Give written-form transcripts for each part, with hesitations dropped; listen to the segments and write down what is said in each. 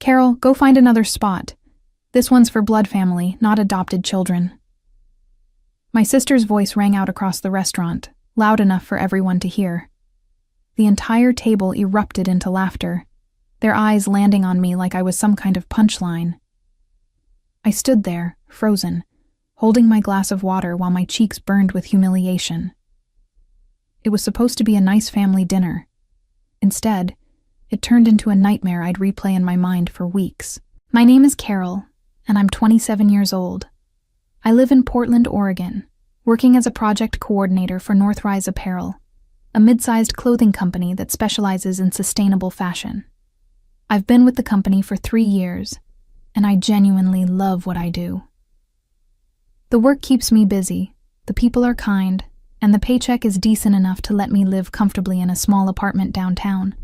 Carol, go find another spot. This one's for blood family, not adopted children. My sister's voice rang out across the restaurant, loud enough for everyone to hear. The entire table erupted into laughter, their eyes landing on me like I was some kind of punchline. I stood there, frozen, holding my glass of water while my cheeks burned with humiliation. It was supposed to be a nice family dinner. Instead, it turned into a nightmare I'd replay in my mind for weeks. My name is Carol, and I'm 27 years old. I live in Portland, Oregon, working as a project coordinator for Northrise Apparel, a mid-sized clothing company that specializes in sustainable fashion. I've been with the company for 3 years, and I genuinely love what I do. The work keeps me busy, the people are kind, and the paycheck is decent enough to let me live comfortably in a small apartment downtown.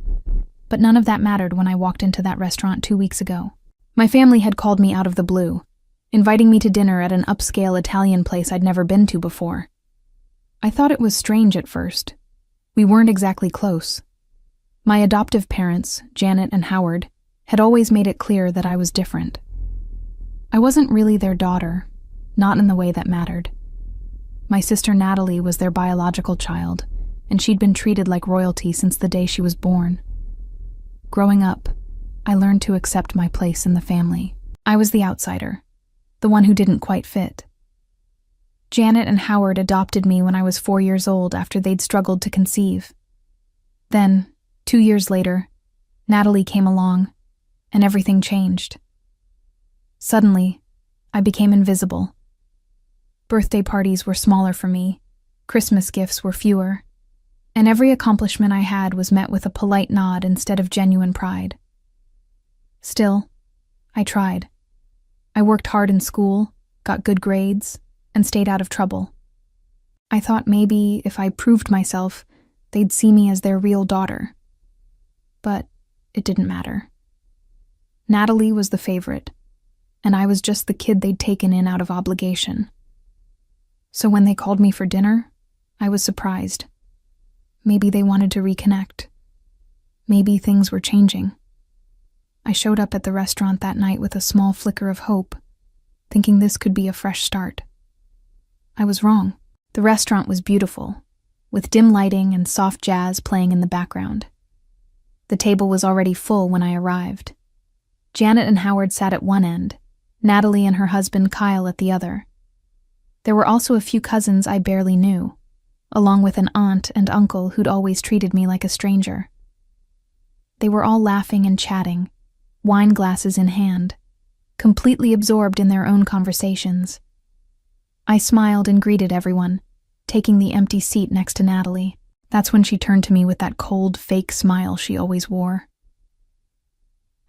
But none of that mattered when I walked into that restaurant 2 weeks ago. My family had called me out of the blue, inviting me to dinner at an upscale Italian place I'd never been to before. I thought it was strange at first. We weren't exactly close. My adoptive parents, Janet and Howard, had always made it clear that I was different. I wasn't really their daughter, not in the way that mattered. My sister Natalie was their biological child, and she'd been treated like royalty since the day she was born. Growing up, I learned to accept my place in the family. I was the outsider, the one who didn't quite fit. Janet and Howard adopted me when I was 4 years old after they'd struggled to conceive. Then, 2 years later, Natalie came along, and everything changed. Suddenly, I became invisible. Birthday parties were smaller for me, Christmas gifts were fewer, and every accomplishment I had was met with a polite nod instead of genuine pride. Still, I tried. I worked hard in school, got good grades, and stayed out of trouble. I thought maybe if I proved myself, they'd see me as their real daughter. But it didn't matter. Natalie was the favorite, and I was just the kid they'd taken in out of obligation. So when they called me for dinner, I was surprised. Maybe they wanted to reconnect. Maybe things were changing. I showed up at the restaurant that night with a small flicker of hope, thinking this could be a fresh start. I was wrong. The restaurant was beautiful, with dim lighting and soft jazz playing in the background. The table was already full when I arrived. Janet and Howard sat at one end, Natalie and her husband Kyle at the other. There were also a few cousins I barely knew, along with an aunt and uncle who'd always treated me like a stranger. They were all laughing and chatting, wine glasses in hand, completely absorbed in their own conversations. I smiled and greeted everyone, taking the empty seat next to Natalie. That's when she turned to me with that cold, fake smile she always wore.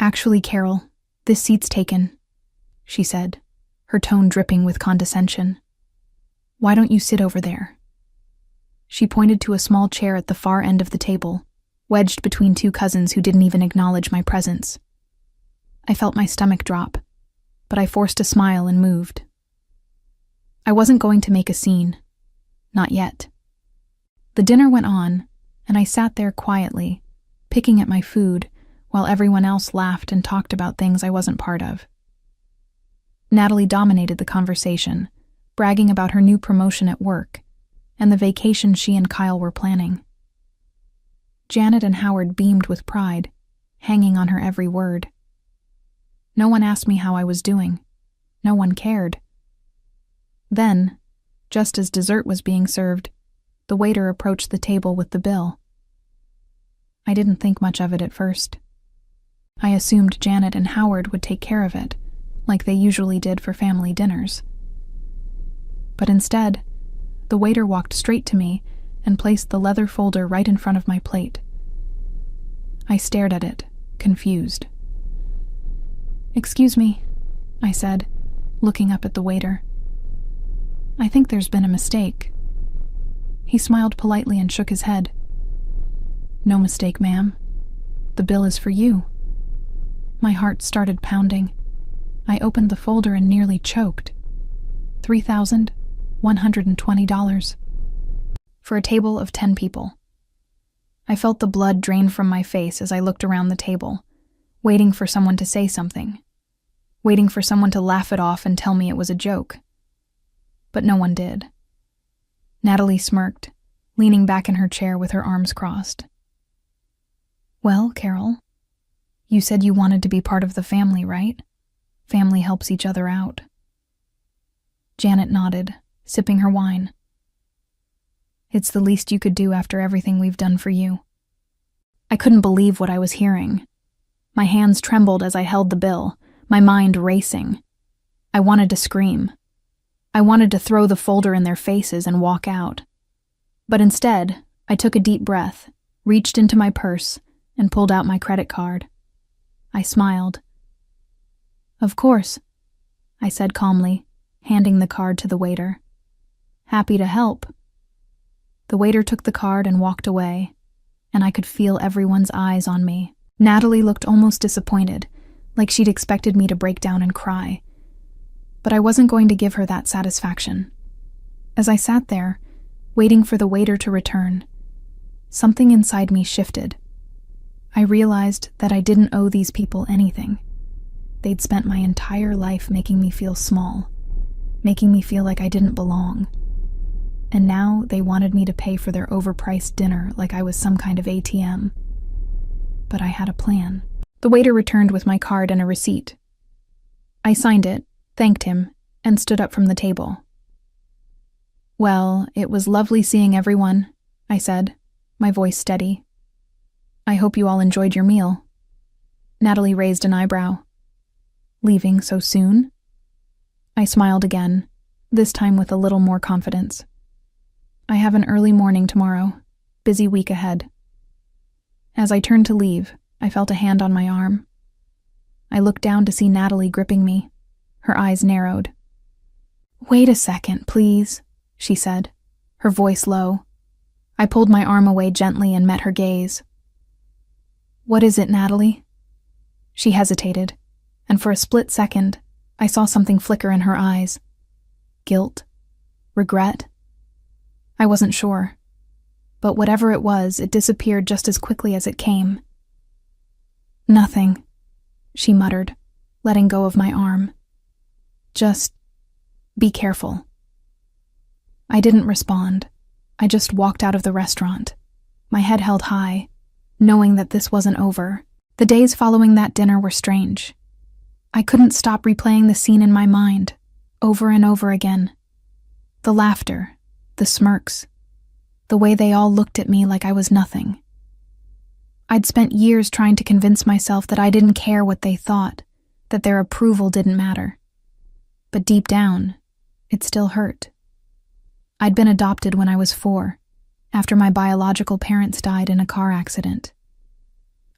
"Actually, Carol, this seat's taken," she said, her tone dripping with condescension. "Why don't you sit over there?" She pointed to a small chair at the far end of the table, wedged between two cousins who didn't even acknowledge my presence. I felt my stomach drop, but I forced a smile and moved. I wasn't going to make a scene. Not yet. The dinner went on, and I sat there quietly, picking at my food, while everyone else laughed and talked about things I wasn't part of. Natalie dominated the conversation, bragging about her new promotion at work, and the vacation she and Kyle were planning. Janet and Howard beamed with pride, hanging on her every word. No one asked me how I was doing. No one cared. Then, just as dessert was being served, the waiter approached the table with the bill. I didn't think much of it at first. I assumed Janet and Howard would take care of it, like they usually did for family dinners. But instead, the waiter walked straight to me and placed the leather folder right in front of my plate. I stared at it, confused. "Excuse me," I said, looking up at the waiter. "I think there's been a mistake." He smiled politely and shook his head. "No mistake, ma'am. The bill is for you." My heart started pounding. I opened the folder and nearly choked. $3,120. For a table of 10 people. I felt the blood drain from my face as I looked around the table, waiting for someone to say something, waiting for someone to laugh it off and tell me it was a joke. But no one did. Natalie smirked, leaning back in her chair with her arms crossed. "Well, Carol, you said you wanted to be part of the family, right? Family helps each other out." Janet nodded, sipping her wine. "It's the least you could do after everything we've done for you." I couldn't believe what I was hearing. My hands trembled as I held the bill, my mind racing. I wanted to scream. I wanted to throw the folder in their faces and walk out. But instead, I took a deep breath, reached into my purse, and pulled out my credit card. I smiled. "Of course," I said calmly, handing the card to the waiter. "Happy to help." The waiter took the card and walked away, and I could feel everyone's eyes on me. Natalie looked almost disappointed, like she'd expected me to break down and cry. But I wasn't going to give her that satisfaction. As I sat there, waiting for the waiter to return, something inside me shifted. I realized that I didn't owe these people anything. They'd spent my entire life making me feel small, making me feel like I didn't belong. And now they wanted me to pay for their overpriced dinner like I was some kind of ATM. But I had a plan. The waiter returned with my card and a receipt. I signed it, thanked him, and stood up from the table. "Well, it was lovely seeing everyone," I said, my voice steady. "I hope you all enjoyed your meal." Natalie raised an eyebrow. "Leaving so soon?" I smiled again, this time with a little more confidence. "I have an early morning tomorrow. Busy week ahead." As I turned to leave, I felt a hand on my arm. I looked down to see Natalie gripping me. Her eyes narrowed. "Wait a second, please," she said, her voice low. I pulled my arm away gently and met her gaze. "What is it, Natalie?" She hesitated, and for a split second, I saw something flicker in her eyes. Guilt? Regret? I wasn't sure. But whatever it was, it disappeared just as quickly as it came. "Nothing," she muttered, letting go of my arm. "Just be careful." I didn't respond. I just walked out of the restaurant, my head held high, knowing that this wasn't over. The days following that dinner were strange. I couldn't stop replaying the scene in my mind, over and over again. The laughter, the smirks, the way they all looked at me like I was nothing. I'd spent years trying to convince myself that I didn't care what they thought, that their approval didn't matter. But deep down, it still hurt. I'd been adopted when I was 4, after my biological parents died in a car accident.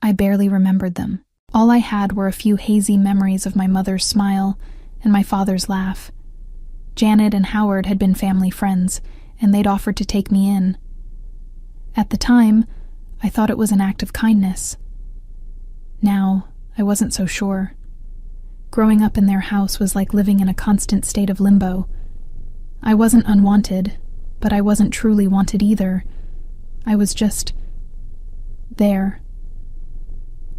I barely remembered them. All I had were a few hazy memories of my mother's smile and my father's laugh. Janet and Howard had been family friends, and they'd offered to take me in. At the time, I thought it was an act of kindness. Now, I wasn't so sure. Growing up in their house was like living in a constant state of limbo. I wasn't unwanted, but I wasn't truly wanted either. I was just there.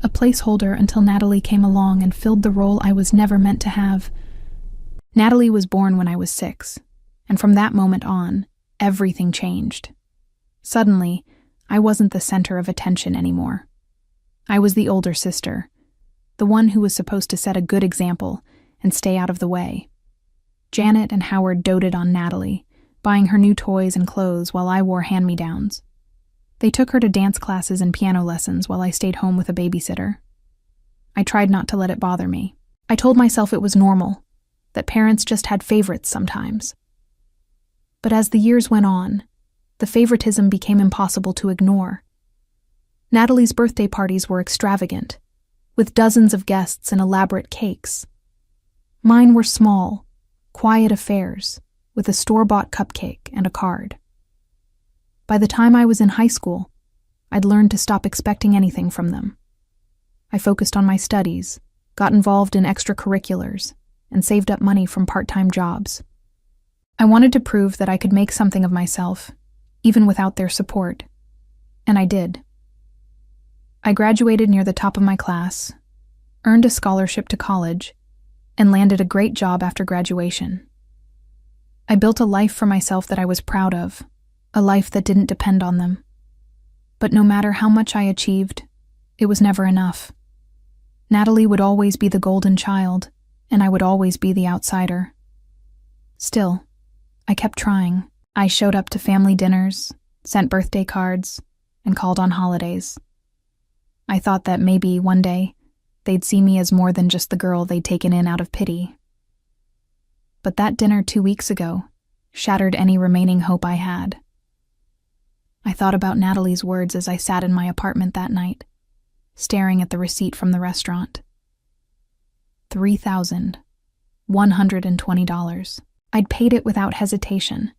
A placeholder until Natalie came along and filled the role I was never meant to have. Natalie was born when I was 6, and from that moment on, everything changed. Suddenly, I wasn't the center of attention anymore. I was the older sister, the one who was supposed to set a good example and stay out of the way. Janet and Howard doted on Natalie, buying her new toys and clothes while I wore hand-me-downs. They took her to dance classes and piano lessons while I stayed home with a babysitter. I tried not to let it bother me. I told myself it was normal, that parents just had favorites sometimes. But as the years went on, the favoritism became impossible to ignore. Natalie's birthday parties were extravagant, with dozens of guests and elaborate cakes. Mine were small, quiet affairs, with a store-bought cupcake and a card. By the time I was in high school, I'd learned to stop expecting anything from them. I focused on my studies, got involved in extracurriculars, and saved up money from part-time jobs. I wanted to prove that I could make something of myself, even without their support. And I did. I graduated near the top of my class, earned a scholarship to college, and landed a great job after graduation. I built a life for myself that I was proud of, a life that didn't depend on them. But no matter how much I achieved, it was never enough. Natalie would always be the golden child, and I would always be the outsider. Still, I kept trying. I showed up to family dinners, sent birthday cards, and called on holidays. I thought that maybe one day they'd see me as more than just the girl they'd taken in out of pity. But that dinner 2 weeks ago shattered any remaining hope I had. I thought about Natalie's words as I sat in my apartment that night, staring at the receipt from the restaurant. $3,120. I'd paid it without hesitation,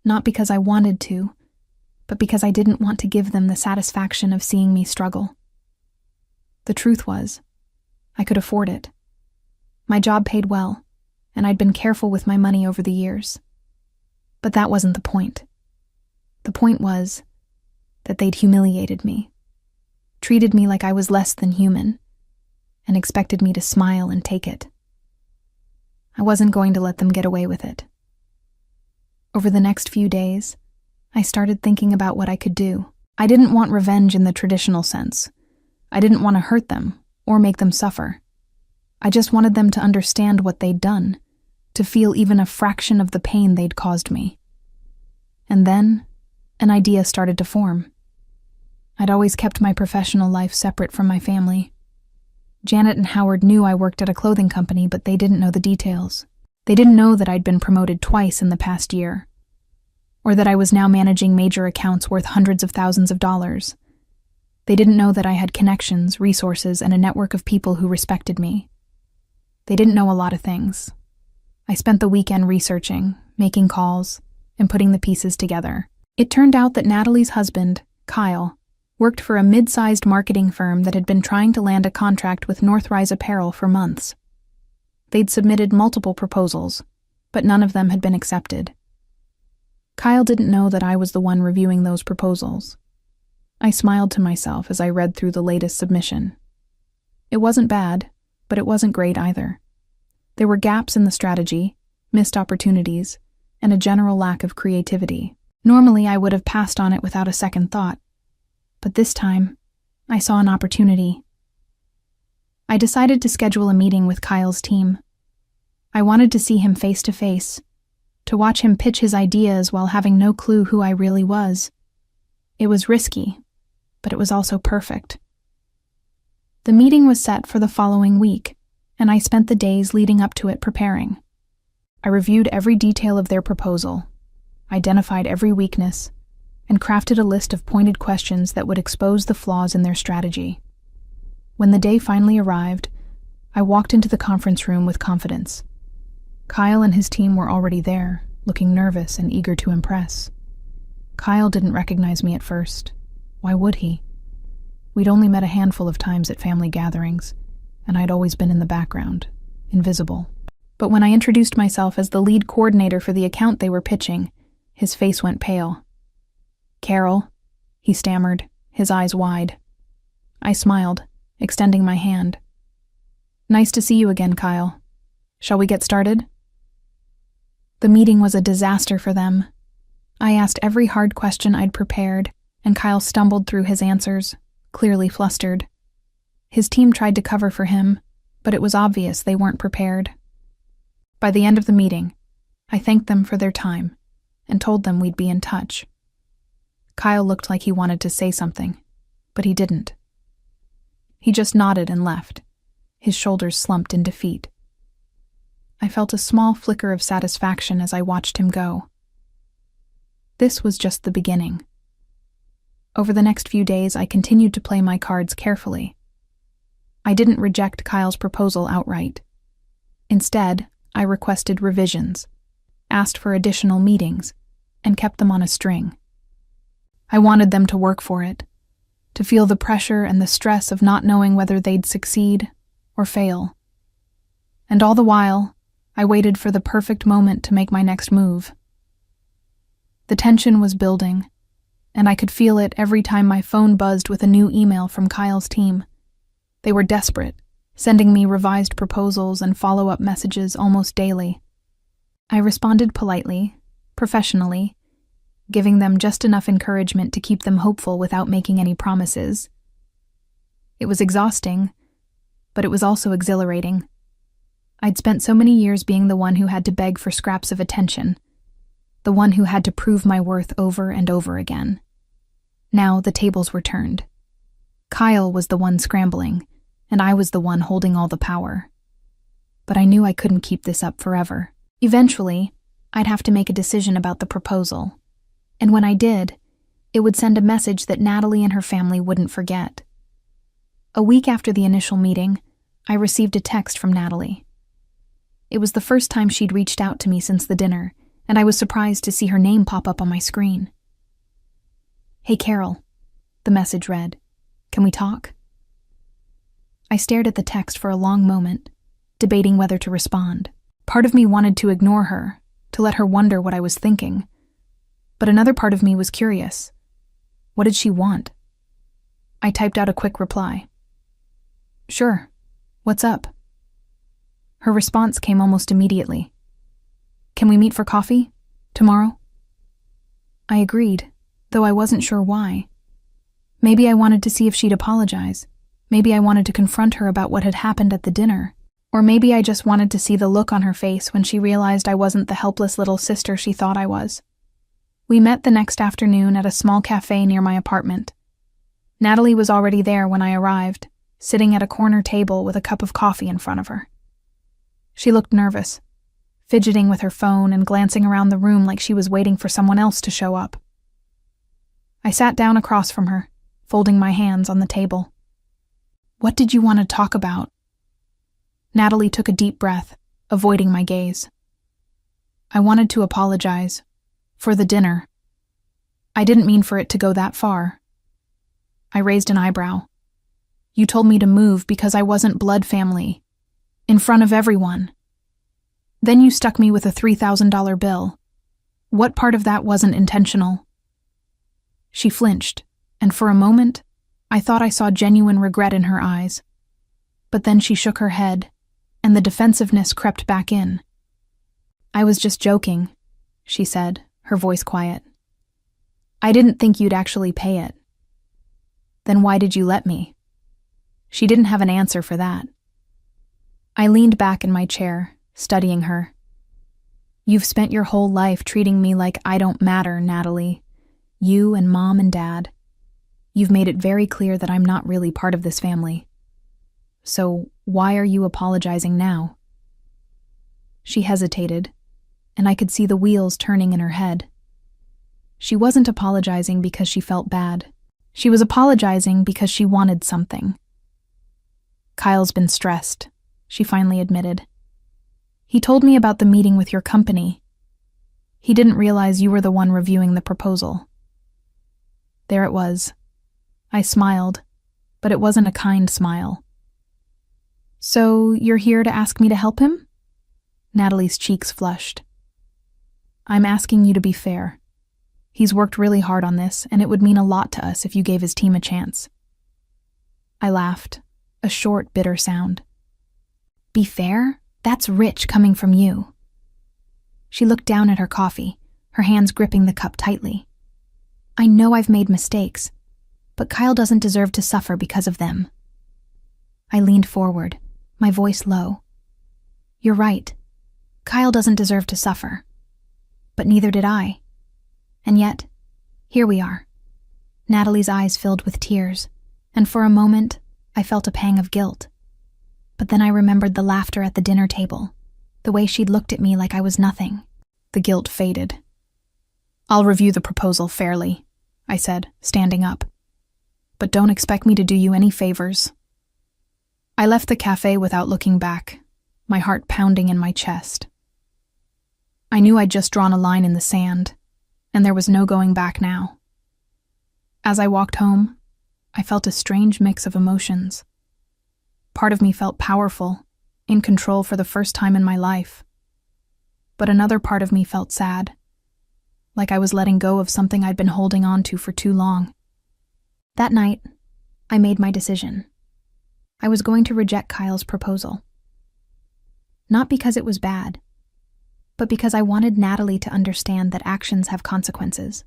not because I wanted to, but because I didn't want to give them the satisfaction of seeing me struggle. The truth was, I could afford it. My job paid well, and I'd been careful with my money over the years. But that wasn't the point. The point was that they'd humiliated me, treated me like I was less than human, and expected me to smile and take it. I wasn't going to let them get away with it. Over the next few days, I started thinking about what I could do. I didn't want revenge in the traditional sense. I didn't want to hurt them or make them suffer. I just wanted them to understand what they'd done, to feel even a fraction of the pain they'd caused me. And then, an idea started to form. I'd always kept my professional life separate from my family. Janet and Howard knew I worked at a clothing company, but they didn't know the details. They didn't know that I'd been promoted twice in the past year, or that I was now managing major accounts worth hundreds of thousands of dollars. They didn't know that I had connections, resources, and a network of people who respected me. They didn't know a lot of things. I spent the weekend researching, making calls, and putting the pieces together. It turned out that Natalie's husband, Kyle, worked for a mid-sized marketing firm that had been trying to land a contract with Northrise Apparel for months. They'd submitted multiple proposals, but none of them had been accepted. Kyle didn't know that I was the one reviewing those proposals. I smiled to myself as I read through the latest submission. It wasn't bad, but it wasn't great either. There were gaps in the strategy, missed opportunities, and a general lack of creativity. Normally, I would have passed on it without a second thought. But this time, I saw an opportunity. I decided to schedule a meeting with Kyle's team. I wanted to see him face to face, to watch him pitch his ideas while having no clue who I really was. It was risky, but it was also perfect. The meeting was set for the following week, and I spent the days leading up to it preparing. I reviewed every detail of their proposal, identified every weakness, and crafted a list of pointed questions that would expose the flaws in their strategy. When the day finally arrived, I walked into the conference room with confidence. Kyle and his team were already there, looking nervous and eager to impress. Kyle didn't recognize me at first. Why would he? We'd only met a handful of times at family gatherings, and I'd always been in the background, invisible. But when I introduced myself as the lead coordinator for the account they were pitching, his face went pale. "Carol," he stammered, his eyes wide. I smiled, extending my hand. "Nice to see you again, Kyle. Shall we get started?" The meeting was a disaster for them. I asked every hard question I'd prepared, and Kyle stumbled through his answers, clearly flustered. His team tried to cover for him, but it was obvious they weren't prepared. By the end of the meeting, I thanked them for their time and told them we'd be in touch. Kyle looked like he wanted to say something, but he didn't. He just nodded and left, his shoulders slumped in defeat. I felt a small flicker of satisfaction as I watched him go. This was just the beginning. Over the next few days, I continued to play my cards carefully. I didn't reject Kyle's proposal outright. Instead, I requested revisions, asked for additional meetings, and kept them on a string. I wanted them to work for it, to feel the pressure and the stress of not knowing whether they'd succeed or fail. And all the while, I waited for the perfect moment to make my next move. The tension was building, and I could feel it every time my phone buzzed with a new email from Kyle's team. They were desperate, sending me revised proposals and follow-up messages almost daily. I responded politely, professionally, giving them just enough encouragement to keep them hopeful without making any promises. It was exhausting, but it was also exhilarating. I'd spent so many years being the one who had to beg for scraps of attention, the one who had to prove my worth over and over again. Now the tables were turned. Kyle was the one scrambling, and I was the one holding all the power. But I knew I couldn't keep this up forever. Eventually, I'd have to make a decision about the proposal. And when I did, it would send a message that Natalie and her family wouldn't forget. A week after the initial meeting, I received a text from Natalie. It was the first time she'd reached out to me since the dinner, and I was surprised to see her name pop up on my screen. "Hey Carol," the message read. "Can we talk?" I stared at the text for a long moment, debating whether to respond. Part of me wanted to ignore her, to let her wonder what I was thinking. But another part of me was curious. What did she want? I typed out a quick reply. "Sure. What's up?" Her response came almost immediately. "Can we meet for coffee? Tomorrow?" I agreed, though I wasn't sure why. Maybe I wanted to see if she'd apologize. Maybe I wanted to confront her about what had happened at the dinner. Or maybe I just wanted to see the look on her face when she realized I wasn't the helpless little sister she thought I was. We met the next afternoon at a small cafe near my apartment. Natalie was already there when I arrived, sitting at a corner table with a cup of coffee in front of her. She looked nervous, fidgeting with her phone and glancing around the room like she was waiting for someone else to show up. I sat down across from her, folding my hands on the table. "What did you want to talk about?" Natalie took a deep breath, avoiding my gaze. "I wanted to apologize. For the dinner. I didn't mean for it to go that far." I raised an eyebrow. "You told me to move because I wasn't blood family. In front of everyone. Then you stuck me with a $3,000 bill. What part of that wasn't intentional?" She flinched, and for a moment, I thought I saw genuine regret in her eyes. But then she shook her head, and the defensiveness crept back in. "I was just joking," she said, her voice quiet. "I didn't think you'd actually pay it." "Then why did you let me?" She didn't have an answer for that. I leaned back in my chair, studying her. "You've spent your whole life treating me like I don't matter, Natalie. You and Mom and Dad. You've made it very clear that I'm not really part of this family. So why are you apologizing now?" She hesitated, and I could see the wheels turning in her head. She wasn't apologizing because she felt bad. She was apologizing because she wanted something. "Kyle's been stressed," she finally admitted. "He told me about the meeting with your company. He didn't realize you were the one reviewing the proposal." There it was. I smiled, but it wasn't a kind smile. "So you're here to ask me to help him?" Natalie's cheeks flushed. "I'm asking you to be fair. He's worked really hard on this, and it would mean a lot to us if you gave his team a chance." I laughed, a short, bitter sound. "Be fair? That's rich coming from you." She looked down at her coffee, her hands gripping the cup tightly. "I know I've made mistakes, but Kyle doesn't deserve to suffer because of them." I leaned forward, my voice low. "You're right. Kyle doesn't deserve to suffer. But neither did I. And yet, here we are." Natalie's eyes filled with tears, and for a moment, I felt a pang of guilt. But then I remembered the laughter at the dinner table, the way she'd looked at me like I was nothing. The guilt faded. "I'll review the proposal fairly," I said, standing up. "But don't expect me to do you any favors." I left the cafe without looking back, my heart pounding in my chest. I knew I'd just drawn a line in the sand, and there was no going back now. As I walked home, I felt a strange mix of emotions. Part of me felt powerful, in control for the first time in my life. But another part of me felt sad, like I was letting go of something I'd been holding on to for too long. That night, I made my decision. I was going to reject Kyle's proposal. Not because it was bad, but because I wanted Natalie to understand that actions have consequences.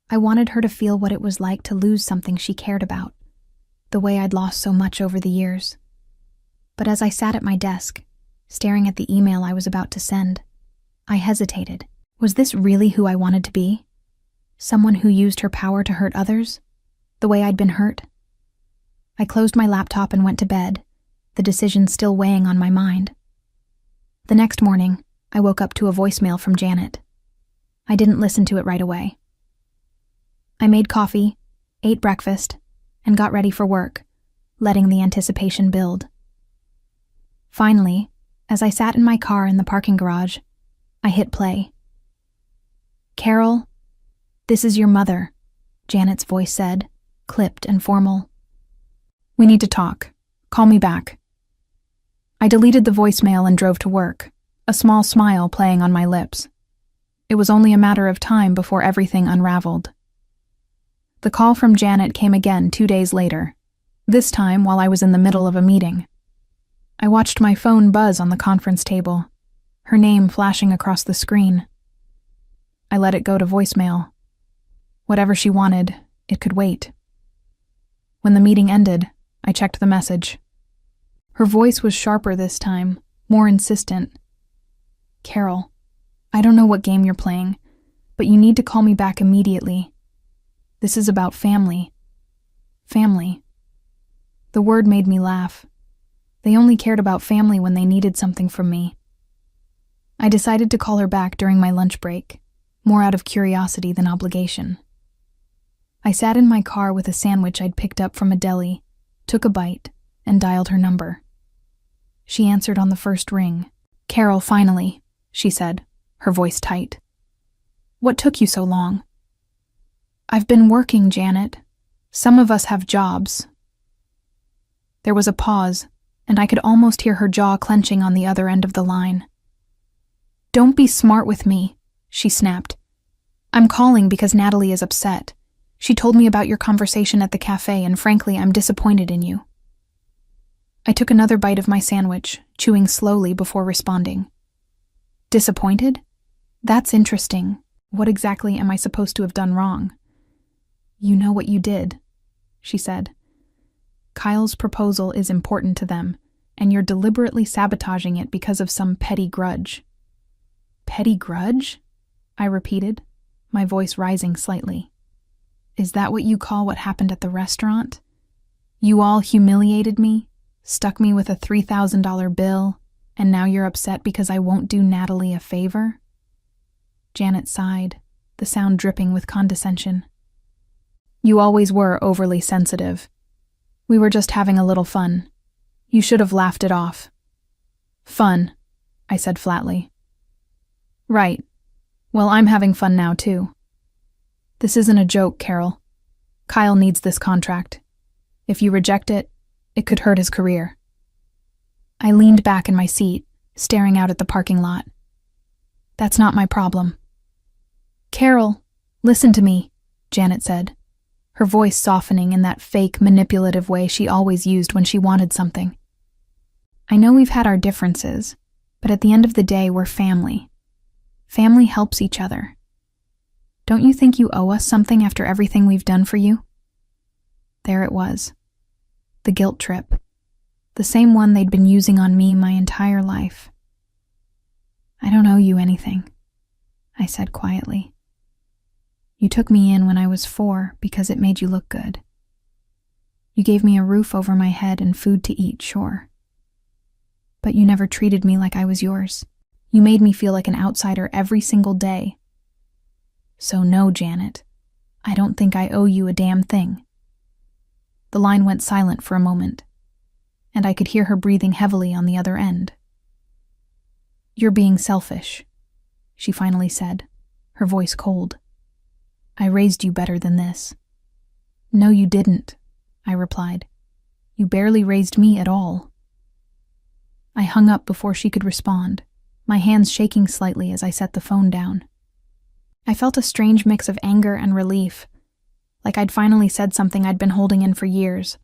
I wanted her to feel what it was like to lose something she cared about, the way I'd lost so much over the years. But as I sat at my desk, staring at the email I was about to send, I hesitated. Was this really who I wanted to be? Someone who used her power to hurt others, the way I'd been hurt? I closed my laptop and went to bed, the decision still weighing on my mind. The next morning, I woke up to a voicemail from Janet. I didn't listen to it right away. I made coffee, ate breakfast, and got ready for work, letting the anticipation build. Finally, as I sat in my car in the parking garage, I hit play. "Carol, this is your mother," Janet's voice said, clipped and formal. "We need to talk. Call me back." I deleted the voicemail and drove to work, a small smile playing on my lips. It was only a matter of time before everything unraveled. The call from Janet came again 2 days later, this time while I was in the middle of a meeting. I watched my phone buzz on the conference table, her name flashing across the screen. I let it go to voicemail. Whatever she wanted, it could wait. When the meeting ended, I checked the message. Her voice was sharper this time, more insistent. "Carol, I don't know what game you're playing, but you need to call me back immediately. This is about family. Family." The word made me laugh. They only cared about family when they needed something from me. I decided to call her back during my lunch break, more out of curiosity than obligation. I sat in my car with a sandwich I'd picked up from a deli, took a bite, and dialed her number. She answered on the first ring. "Carol, finally," she said, her voice tight. "What took you so long?" "I've been working, Janet. Some of us have jobs." There was a pause, and I could almost hear her jaw clenching on the other end of the line. "Don't be smart with me," she snapped. "I'm calling because Natalie is upset. She told me about your conversation at the cafe, and frankly, I'm disappointed in you." I took another bite of my sandwich, chewing slowly before responding. "Disappointed? That's interesting. What exactly am I supposed to have done wrong?" "You know what you did," she said. "Kyle's proposal is important to them, and you're deliberately sabotaging it because of some petty grudge." "Petty grudge?" I repeated, my voice rising slightly. "Is that what you call what happened at the restaurant? You all humiliated me, stuck me with a $3,000 bill, and now you're upset because I won't do Natalie a favor?" Janet sighed, the sound dripping with condescension. "You always were overly sensitive. We were just having a little fun. You should have laughed it off." "Fun," I said flatly. "Right. Well, I'm having fun now, too. This isn't a joke, Carol. Kyle needs this contract. If you reject it, it could hurt his career." I leaned back in my seat, staring out at the parking lot. "That's not my problem." "Carol, listen to me," Janet said, her voice softening in that fake, manipulative way she always used when she wanted something. "I know we've had our differences, but at the end of the day, we're family. Family helps each other. Don't you think you owe us something after everything we've done for you?" There it was. The guilt trip. The same one they'd been using on me my entire life. "I don't owe you anything," I said quietly. "You took me in when I was 4 because it made you look good. You gave me a roof over my head and food to eat, sure. But you never treated me like I was yours. You made me feel like an outsider every single day. So no, Janet, I don't think I owe you a damn thing." The line went silent for a moment, and I could hear her breathing heavily on the other end. "You're being selfish," she finally said, her voice cold. "I raised you better than this." "No, you didn't," I replied. "You barely raised me at all." I hung up before she could respond, my hands shaking slightly as I set the phone down. I felt a strange mix of anger and relief, like I'd finally said something I'd been holding in for years.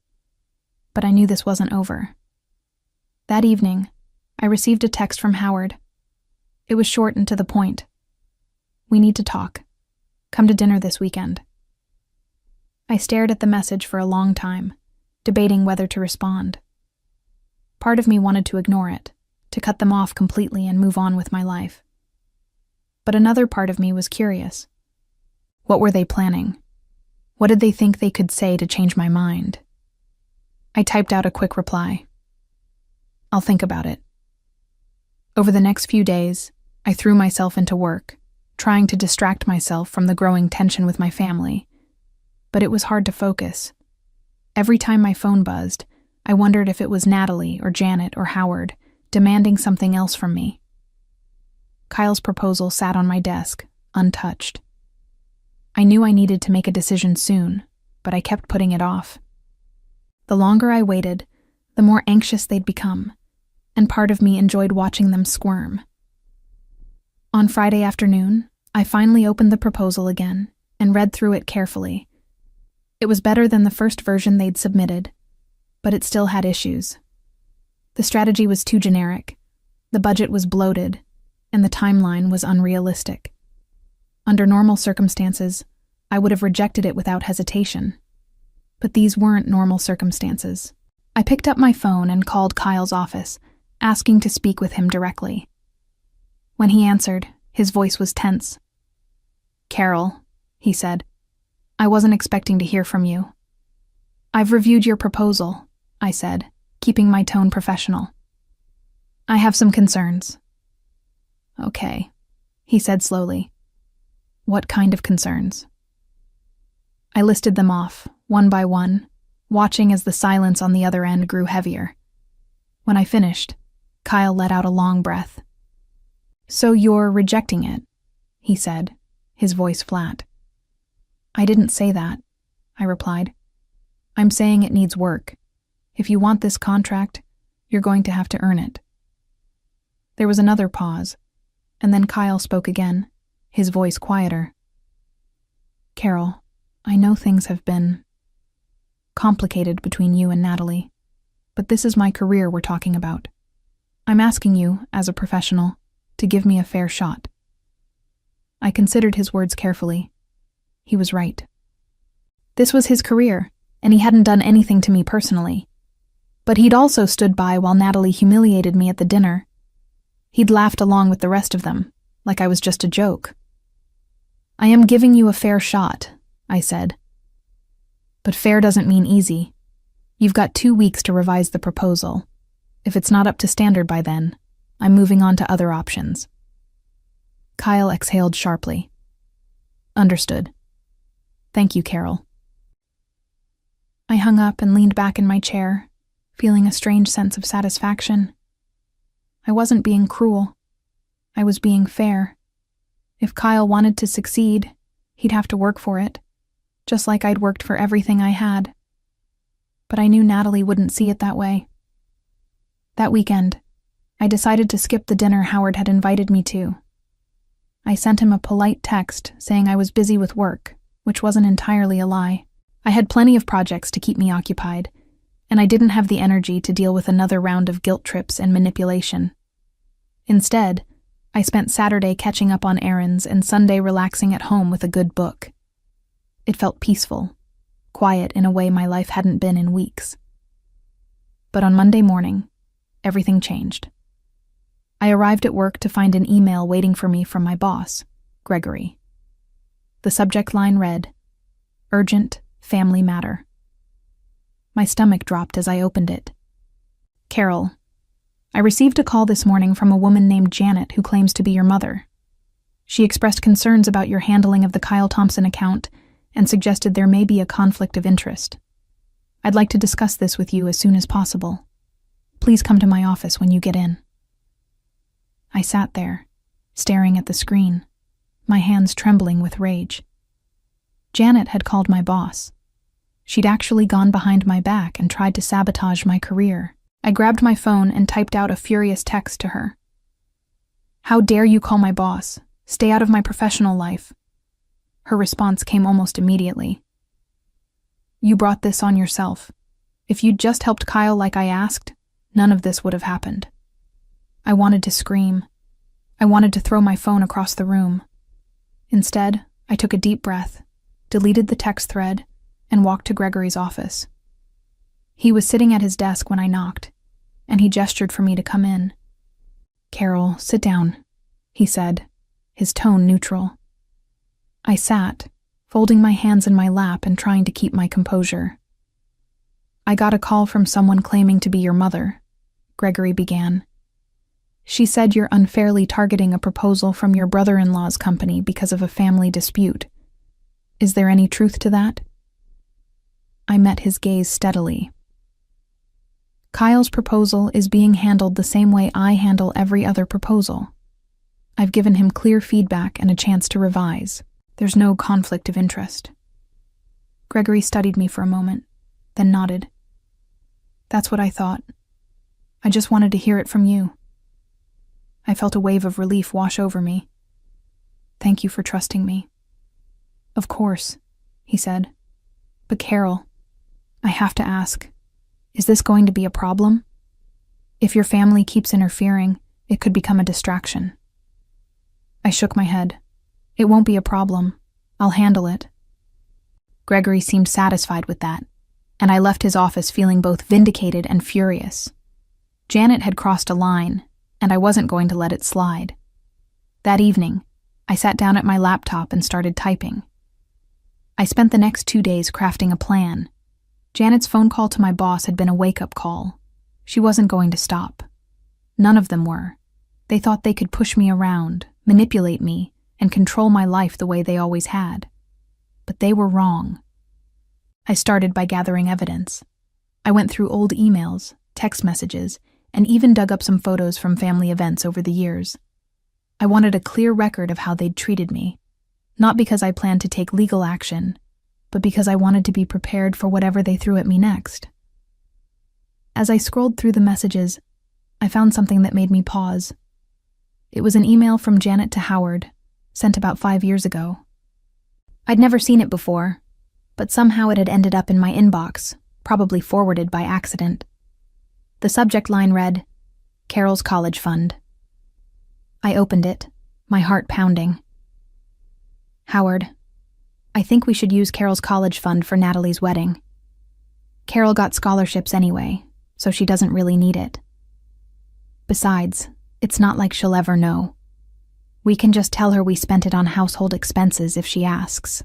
But I knew this wasn't over. That evening, I received a text from Howard. It was short and to the point. "We need to talk. Come to dinner this weekend." I stared at the message for a long time, debating whether to respond. Part of me wanted to ignore it, to cut them off completely and move on with my life. But another part of me was curious. What were they planning? What did they think they could say to change my mind? I typed out a quick reply. "I'll think about it." Over the next few days, I threw myself into work, trying to distract myself from the growing tension with my family. But it was hard to focus. Every time my phone buzzed, I wondered if it was Natalie or Janet or Howard demanding something else from me. Kyle's proposal sat on my desk, untouched. I knew I needed to make a decision soon, but I kept putting it off. The longer I waited, the more anxious they'd become, and part of me enjoyed watching them squirm. On Friday afternoon, I finally opened the proposal again and read through it carefully. It was better than the first version they'd submitted, but it still had issues. The strategy was too generic, the budget was bloated, and the timeline was unrealistic. Under normal circumstances, I would have rejected it without hesitation. But these weren't normal circumstances. I picked up my phone and called Kyle's office, asking to speak with him directly. When he answered, his voice was tense. "Carol," he said, "I wasn't expecting to hear from you." "I've reviewed your proposal," I said, keeping my tone professional. "I have some concerns." "Okay," he said slowly. "What kind of concerns?" I listed them off, one by one, watching as the silence on the other end grew heavier. When I finished, Kyle let out a long breath. "So you're rejecting it," he said, his voice flat. "I didn't say that," I replied. "I'm saying it needs work. If you want this contract, you're going to have to earn it." There was another pause, and then Kyle spoke again, his voice quieter. "Carol, I know things have been complicated between you and Natalie, but this is my career we're talking about. I'm asking you, as a professional, to give me a fair shot." I considered his words carefully. He was right. This was his career, and he hadn't done anything to me personally. But he'd also stood by while Natalie humiliated me at the dinner. He'd laughed along with the rest of them, like I was just a joke. "I am giving you a fair shot," I said. "But fair doesn't mean easy. You've got 2 weeks to revise the proposal. If it's not up to standard by then, I'm moving on to other options." Kyle exhaled sharply. "Understood. Thank you, Carol." I hung up and leaned back in my chair, feeling a strange sense of satisfaction. I wasn't being cruel. I was being fair. If Kyle wanted to succeed, he'd have to work for it, just like I'd worked for everything I had. But I knew Natalie wouldn't see it that way. That weekend, I decided to skip the dinner Howard had invited me to. I sent him a polite text saying I was busy with work, which wasn't entirely a lie. I had plenty of projects to keep me occupied, and I didn't have the energy to deal with another round of guilt trips and manipulation. Instead, I spent Saturday catching up on errands and Sunday relaxing at home with a good book. It felt peaceful, quiet in a way my life hadn't been in weeks. But on Monday morning, everything changed. I arrived at work to find an email waiting for me from my boss, Gregory. The subject line read, "Urgent Family Matter." My stomach dropped as I opened it. "Carol, I received a call this morning from a woman named Janet who claims to be your mother. She expressed concerns about your handling of the Kyle Thompson account and suggested there may be a conflict of interest. I'd like to discuss this with you as soon as possible. Please come to my office when you get in." I sat there, staring at the screen, my hands trembling with rage. Janet had called my boss. She'd actually gone behind my back and tried to sabotage my career. I grabbed my phone and typed out a furious text to her. "How dare you call my boss? Stay out of my professional life." Her response came almost immediately. "You brought this on yourself. If you'd just helped Kyle like I asked, none of this would have happened. I wanted to scream. I wanted to throw my phone across the room. Instead, I took a deep breath, deleted the text thread, and walked to Gregory's office. He was sitting at his desk when I knocked, and he gestured for me to come in. "Carol, sit down," he said, his tone neutral. I sat, folding my hands in my lap and trying to keep my composure. "I got a call from someone claiming to be your mother," Gregory began. "She said you're unfairly targeting a proposal from your brother-in-law's company because of a family dispute. Is there any truth to that?" I met his gaze steadily. "Kyle's proposal is being handled the same way I handle every other proposal. I've given him clear feedback and a chance to revise. There's no conflict of interest." Gregory studied me for a moment, then nodded. "That's what I thought. I just wanted to hear it from you." I felt a wave of relief wash over me. "Thank you for trusting me." "Of course," he said. "But Carol, I have to ask, is this going to be a problem? If your family keeps interfering, it could become a distraction." I shook my head. "It won't be a problem. I'll handle it." Gregory seemed satisfied with that, and I left his office feeling both vindicated and furious. Janet had crossed a line, and I wasn't going to let it slide. That evening, I sat down at my laptop and started typing. I spent the next 2 days crafting a plan. Janet's phone call to my boss had been a wake-up call. She wasn't going to stop. None of them were. They thought they could push me around, manipulate me, and control my life the way they always had. But they were wrong. I started by gathering evidence. I went through old emails, text messages, and even dug up some photos from family events over the years. I wanted a clear record of how they'd treated me, not because I planned to take legal action, but because I wanted to be prepared for whatever they threw at me next. As I scrolled through the messages, I found something that made me pause. It was an email from Janet to Howard, sent about 5 years ago. I'd never seen it before, but somehow it had ended up in my inbox, probably forwarded by accident. The subject line read, "Carol's college fund." I opened it, my heart pounding. "Howard, I think we should use Carol's college fund for Natalie's wedding. Carol got scholarships anyway, so she doesn't really need it. Besides, it's not like she'll ever know. We can just tell her we spent it on household expenses if she asks."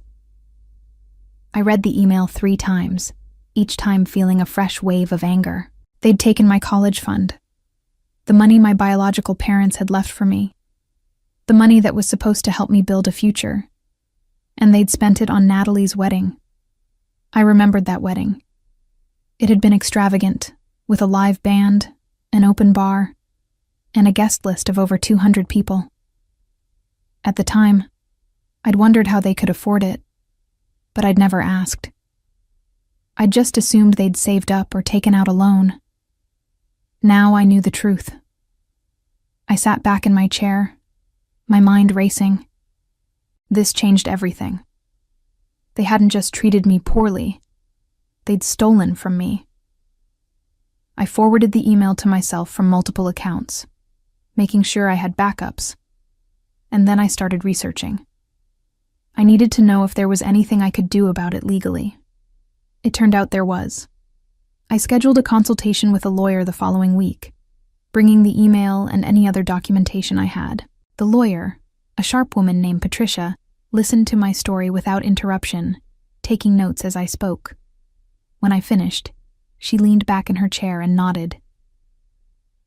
I read the email 3 times, each time feeling a fresh wave of anger. They'd taken my college fund, the money my biological parents had left for me, the money that was supposed to help me build a future, and they'd spent it on Natalie's wedding. I remembered that wedding. It had been extravagant, with a live band, an open bar, and a guest list of over 200 people. At the time, I'd wondered how they could afford it, but I'd never asked. I'd just assumed they'd saved up or taken out a loan. Now I knew the truth. I sat back in my chair, my mind racing. This changed everything. They hadn't just treated me poorly, they'd stolen from me. I forwarded the email to myself from multiple accounts, making sure I had backups, and then I started researching. I needed to know if there was anything I could do about it legally. It turned out there was. I scheduled a consultation with a lawyer the following week, bringing the email and any other documentation I had. The lawyer, a sharp woman named Patricia, listened to my story without interruption, taking notes as I spoke. When I finished, she leaned back in her chair and nodded.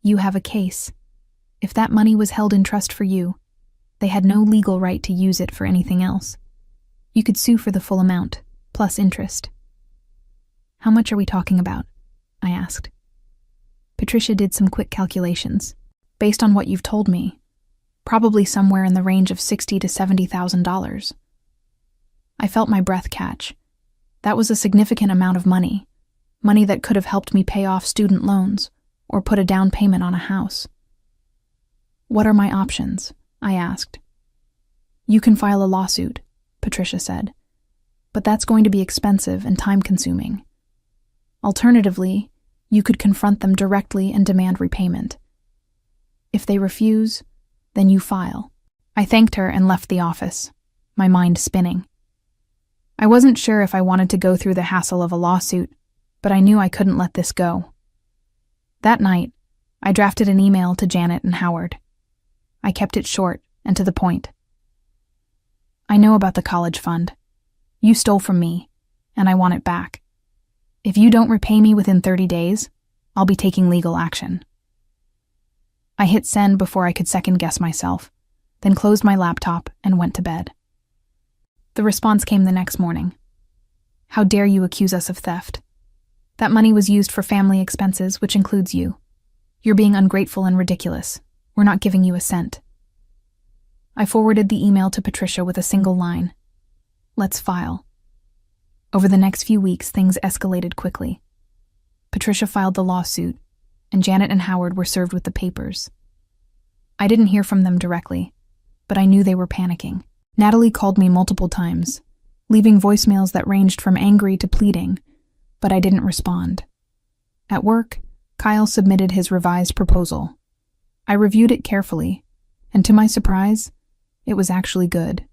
"You have a case. If that money was held in trust for you, they had no legal right to use it for anything else. You could sue for the full amount, plus interest." "How much are we talking about?" I asked. Patricia did some quick calculations. "Based on what you've told me, probably somewhere in the range of $60,000 to $70,000. I felt my breath catch. That was a significant amount of money that could have helped me pay off student loans or put a down payment on a house. "What are my options?" I asked. "You can file a lawsuit," Patricia said, "but that's going to be expensive and time-consuming. Alternatively, you could confront them directly and demand repayment. If they refuse, then you file. I thanked her and left the office, my mind spinning. I wasn't sure if I wanted to go through the hassle of a lawsuit, but I knew I couldn't let this go. That night, I drafted an email to Janet and Howard. I kept it short and to the point. I know about the college fund. You stole from me, and I want it back. If you don't repay me within 30 days, I'll be taking legal action. I hit send before I could second-guess myself, then closed my laptop and went to bed. The response came the next morning. How dare you accuse us of theft? That money was used for family expenses, which includes you. You're being ungrateful and ridiculous. We're not giving you a cent. I forwarded the email to Patricia with a single line. Let's file. Over the next few weeks, things escalated quickly. Patricia filed the lawsuit, and Janet and Howard were served with the papers. I didn't hear from them directly, but I knew they were panicking. Natalie called me multiple times, leaving voicemails that ranged from angry to pleading, but I didn't respond. At work, Kyle submitted his revised proposal. I reviewed it carefully, and to my surprise, it was actually good.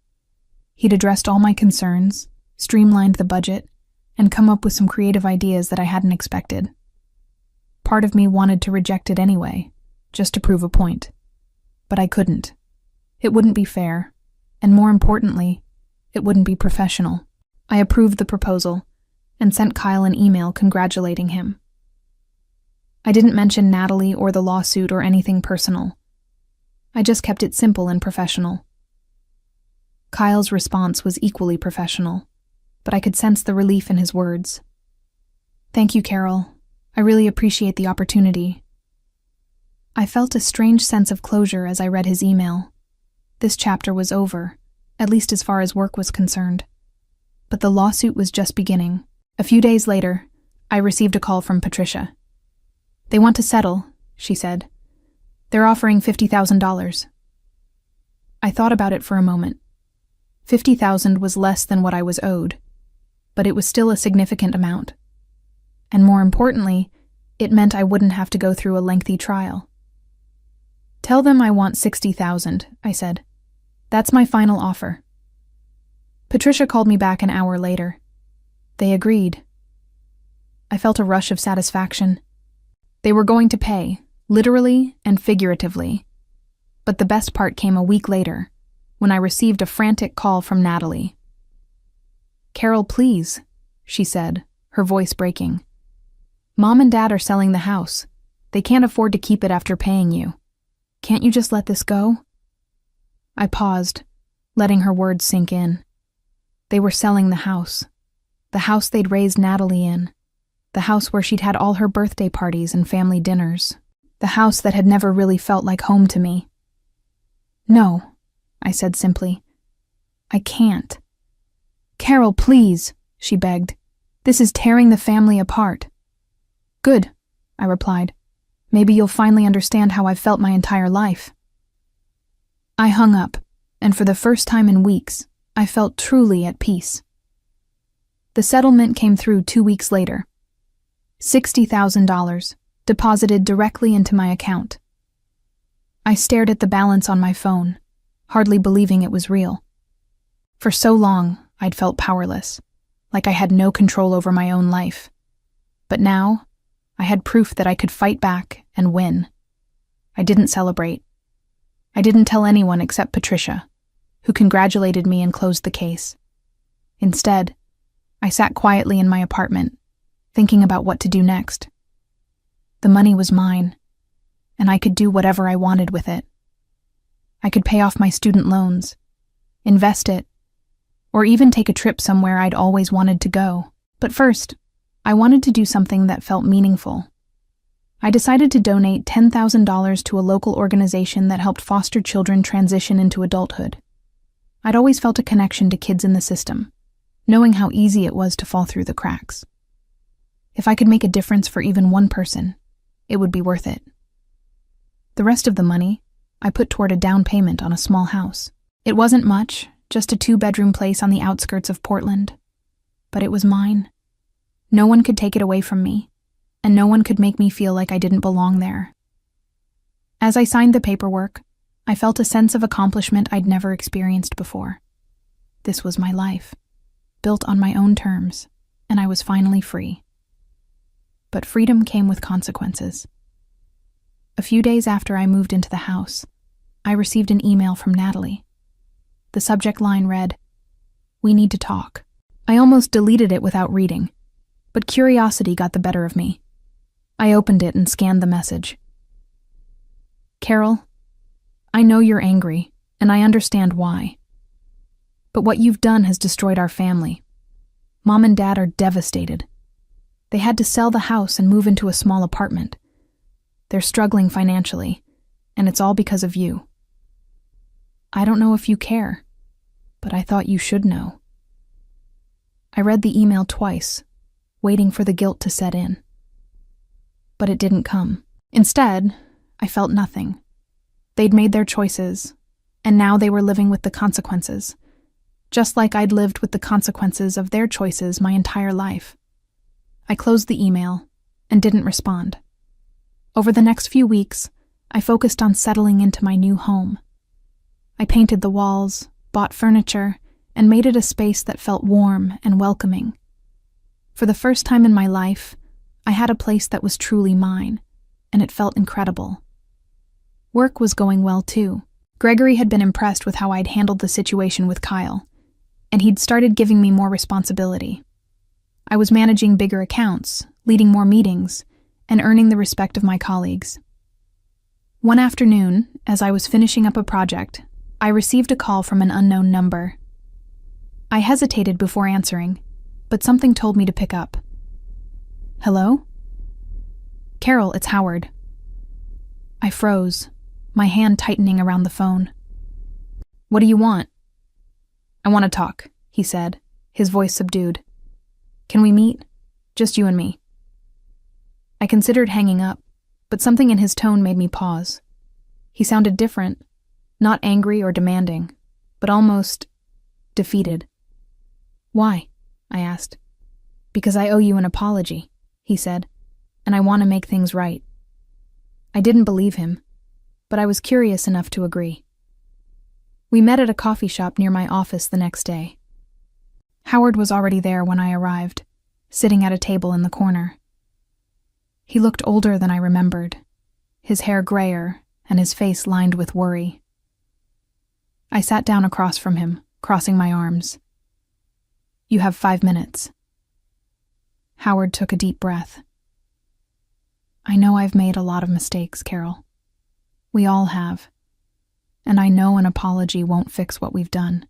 He'd addressed all my concerns, streamlined the budget, and come up with some creative ideas that I hadn't expected. Part of me wanted to reject it anyway, just to prove a point. But I couldn't. It wouldn't be fair, and more importantly, it wouldn't be professional. I approved the proposal and sent Kyle an email congratulating him. I didn't mention Natalie or the lawsuit or anything personal. I just kept it simple and professional. Kyle's response was equally professional, but I could sense the relief in his words. Thank you, Carol. I really appreciate the opportunity. I felt a strange sense of closure as I read his email. This chapter was over, at least as far as work was concerned. But the lawsuit was just beginning. A few days later, I received a call from Patricia. They want to settle, she said. They're offering $50,000. I thought about it for a moment. $50,000 was less than what I was owed, but it was still a significant amount. And more importantly, it meant I wouldn't have to go through a lengthy trial. Tell them I want $60,000, I said. That's my final offer. Patricia called me back an hour later. They agreed. I felt a rush of satisfaction. They were going to pay, literally and figuratively. But the best part came a week later, when I received a frantic call from Natalie. Carol, please, she said, her voice breaking. Mom and Dad are selling the house. They can't afford to keep it after paying you. Can't you just let this go? I paused, letting her words sink in. They were selling the house they'd raised Natalie in, the house where she'd had all her birthday parties and family dinners, the house that had never really felt like home to me. No, I said simply. I can't. Carol, please, she begged. This is tearing the family apart. Good, I replied. Maybe you'll finally understand how I've felt my entire life. I hung up, and for the first time in weeks, I felt truly at peace. The settlement came through 2 weeks later. $60,000, deposited directly into my account. I stared at the balance on my phone, hardly believing it was real. For so long, I'd felt powerless, like I had no control over my own life. But now, I had proof that I could fight back and win. I didn't celebrate. I didn't tell anyone except Patricia, who congratulated me and closed the case. Instead, I sat quietly in my apartment, thinking about what to do next. The money was mine, and I could do whatever I wanted with it. I could pay off my student loans, invest it, or even take a trip somewhere I'd always wanted to go. But first, I wanted to do something that felt meaningful. I decided to donate $10,000 to a local organization that helped foster children transition into adulthood. I'd always felt a connection to kids in the system, knowing how easy it was to fall through the cracks. If I could make a difference for even one person, it would be worth it. The rest of the money, I put toward a down payment on a small house. It wasn't much, just a 2-bedroom place on the outskirts of Portland. But it was mine. No one could take it away from me, and no one could make me feel like I didn't belong there. As I signed the paperwork, I felt a sense of accomplishment I'd never experienced before. This was my life, built on my own terms, and I was finally free. But freedom came with consequences. A few days after I moved into the house, I received an email from Natalie. The subject line read, "We need to talk." I almost deleted it without reading, but curiosity got the better of me. I opened it and scanned the message. "Carol, I know you're angry, and I understand why. But what you've done has destroyed our family. Mom and Dad are devastated. They had to sell the house and move into a small apartment. They're struggling financially, and it's all because of you. I don't know if you care, but I thought you should know." I read the email twice, waiting for the guilt to set in. But it didn't come. Instead, I felt nothing. They'd made their choices, and now they were living with the consequences, just like I'd lived with the consequences of their choices my entire life. I closed the email and didn't respond. Over the next few weeks, I focused on settling into my new home. I painted the walls, bought furniture, and made it a space that felt warm and welcoming. For the first time in my life, I had a place that was truly mine, and it felt incredible. Work was going well too. Gregory had been impressed with how I'd handled the situation with Kyle, and he'd started giving me more responsibility. I was managing bigger accounts, leading more meetings, and earning the respect of my colleagues. One afternoon, as I was finishing up a project, I received a call from an unknown number. I hesitated before answering, but something told me to pick up. "Hello?" "Carol, it's Howard." I froze, my hand tightening around the phone. "What do you want?" "I want to talk," he said, his voice subdued. "Can we meet? Just you and me." I considered hanging up, but something in his tone made me pause. He sounded different, not angry or demanding, but almost defeated. "Why?" I asked. "Because I owe you an apology," he said, "and I want to make things right." I didn't believe him, but I was curious enough to agree. We met at a coffee shop near my office the next day. Howard was already there when I arrived, sitting at a table in the corner. He looked older than I remembered, his hair grayer and his face lined with worry. I sat down across from him, crossing my arms. "You have 5 minutes." Howard took a deep breath. "I know I've made a lot of mistakes, Carol. We all have. And I know an apology won't fix what we've done.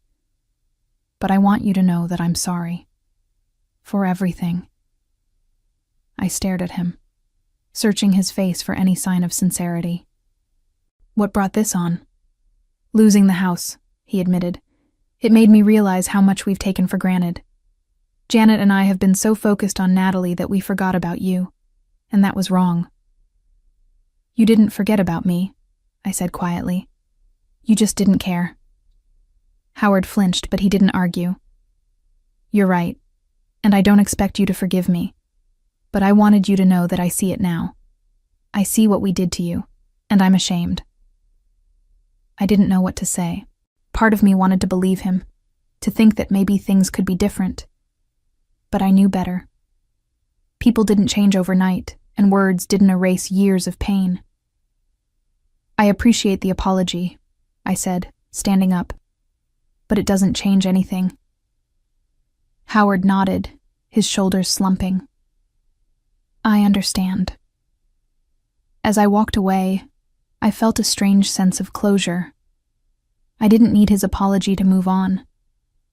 But I want you to know that I'm sorry. For everything." I stared at him, searching his face for any sign of sincerity. "What brought this on?" "Losing the house," he admitted. "It made me realize how much we've taken for granted. Janet and I have been so focused on Natalie that we forgot about you, and that was wrong." "You didn't forget about me," I said quietly. "You just didn't care." Howard flinched, but he didn't argue. "You're right, and I don't expect you to forgive me, but I wanted you to know that I see it now. I see what we did to you, and I'm ashamed." I didn't know what to say. Part of me wanted to believe him, to think that maybe things could be different. But I knew better. People didn't change overnight, and words didn't erase years of pain. "I appreciate the apology," I said, standing up, "but it doesn't change anything." Howard nodded, his shoulders slumping. "I understand." As I walked away, I felt a strange sense of closure. I didn't need his apology to move on.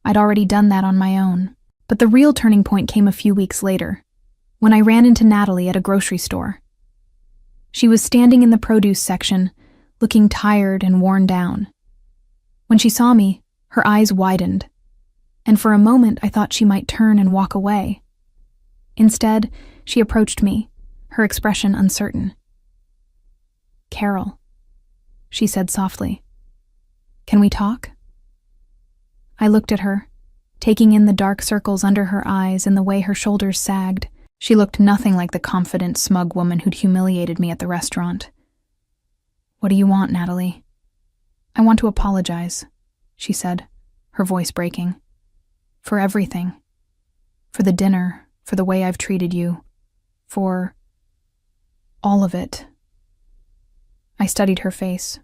I'd already done that on my own. But the real turning point came a few weeks later, when I ran into Natalie at a grocery store. She was standing in the produce section, looking tired and worn down. When she saw me, her eyes widened, and for a moment I thought she might turn and walk away. Instead, she approached me, her expression uncertain. "Carol," she said softly, "can we talk?" I looked at her, taking in the dark circles under her eyes and the way her shoulders sagged, She looked nothing like the confident, smug woman who'd humiliated me at the restaurant. "What do you want, Natalie?" "I want to apologize," she said, her voice breaking. "For everything. For the dinner, for the way I've treated you, for all of it." I studied her face,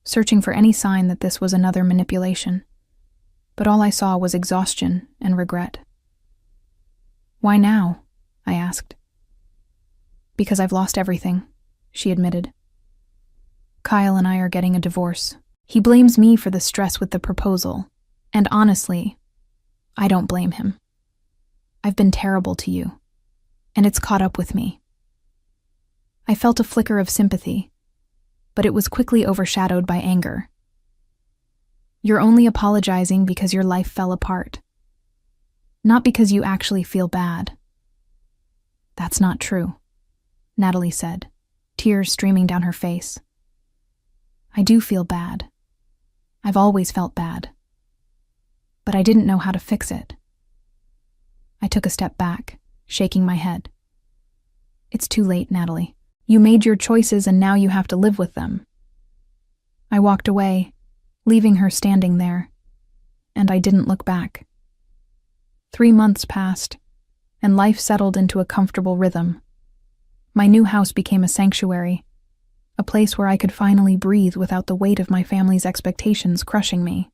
searching for any sign that this was another manipulation, but all I saw was exhaustion and regret. "Why now?" I asked. "Because I've lost everything," she admitted. "Kyle and I are getting a divorce. He blames me for the stress with the proposal, and honestly, I don't blame him. I've been terrible to you, and it's caught up with me." I felt a flicker of sympathy, but it was quickly overshadowed by anger. "You're only apologizing because your life fell apart, not because you actually feel bad." "That's not true," Natalie said, tears streaming down her face. "I do feel bad. I've always felt bad. But I didn't know how to fix it." I took a step back, shaking my head. "It's too late, Natalie. You made your choices and now you have to live with them." I walked away, leaving her standing there, and I didn't look back. 3 months passed, and life settled into a comfortable rhythm. My new house became a sanctuary, a place where I could finally breathe without the weight of my family's expectations crushing me.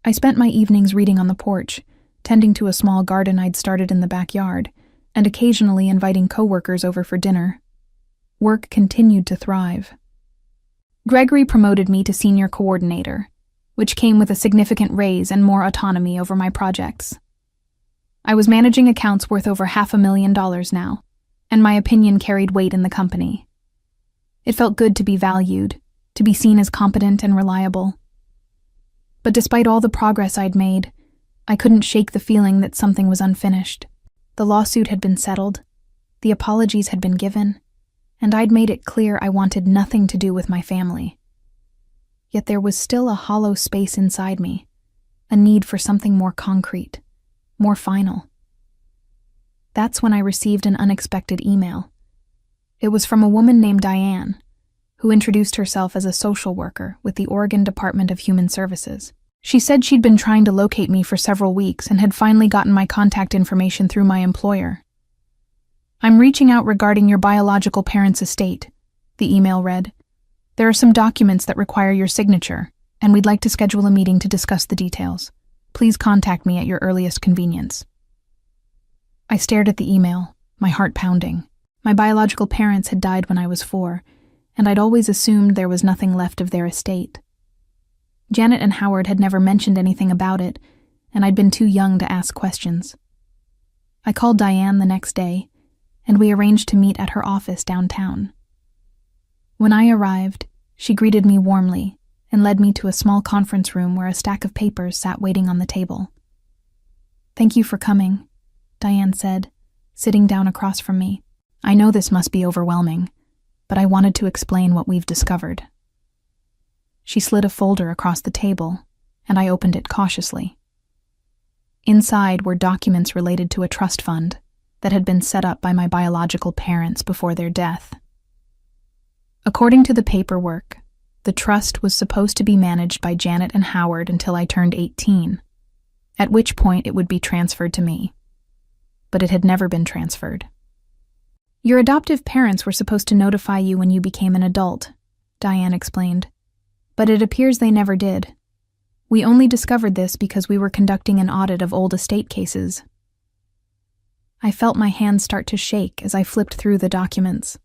I spent my evenings reading on the porch, tending to a small garden I'd started in the backyard, and occasionally inviting coworkers over for dinner. Work continued to thrive. Gregory promoted me to senior coordinator, which came with a significant raise and more autonomy over my projects. I was managing accounts worth over $500,000 now, and my opinion carried weight in the company. It felt good to be valued, to be seen as competent and reliable. But despite all the progress I'd made, I couldn't shake the feeling that something was unfinished. The lawsuit had been settled, the apologies had been given, and I'd made it clear I wanted nothing to do with my family. Yet there was still a hollow space inside me, a need for something more concrete, more final. That's when I received an unexpected email. It was from a woman named Diane, who introduced herself as a social worker with the Oregon Department of Human Services. She said she'd been trying to locate me for several weeks and had finally gotten my contact information through my employer. "I'm reaching out regarding your biological parents' estate," the email read. "There are some documents that require your signature, and we'd like to schedule a meeting to discuss the details. Please contact me at your earliest convenience." I stared at the email, my heart pounding. My biological parents had died when I was 4, and I'd always assumed there was nothing left of their estate. Janet and Howard had never mentioned anything about it, and I'd been too young to ask questions. I called Diane the next day, and we arranged to meet at her office downtown. When I arrived, she greeted me warmly and led me to a small conference room where a stack of papers sat waiting on the table. "Thank you for coming," Diane said, sitting down across from me. "I know this must be overwhelming, but I wanted to explain what we've discovered." She slid a folder across the table, and I opened it cautiously. Inside were documents related to a trust fund that had been set up by my biological parents before their death. According to the paperwork, the trust was supposed to be managed by Janet and Howard until I turned 18, at which point it would be transferred to me. But it had never been transferred. "Your adoptive parents were supposed to notify you when you became an adult," Diane explained, "but it appears they never did. We only discovered this because we were conducting an audit of old estate cases." I felt my hands start to shake as I flipped through the documents.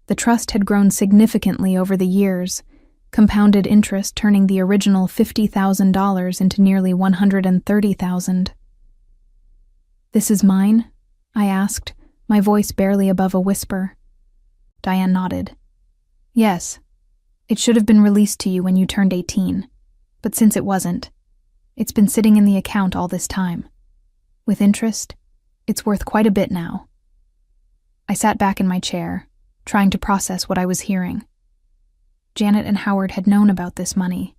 The trust had grown significantly over the years, compounded interest turning the original $50,000 into nearly $130,000. "This is mine?" I asked, my voice barely above a whisper. Diane nodded. "Yes. It should have been released to you when you turned 18, but since it wasn't, it's been sitting in the account all this time. With interest, it's worth quite a bit now." I sat back in my chair, trying to process what I was hearing. Janet and Howard had known about this money.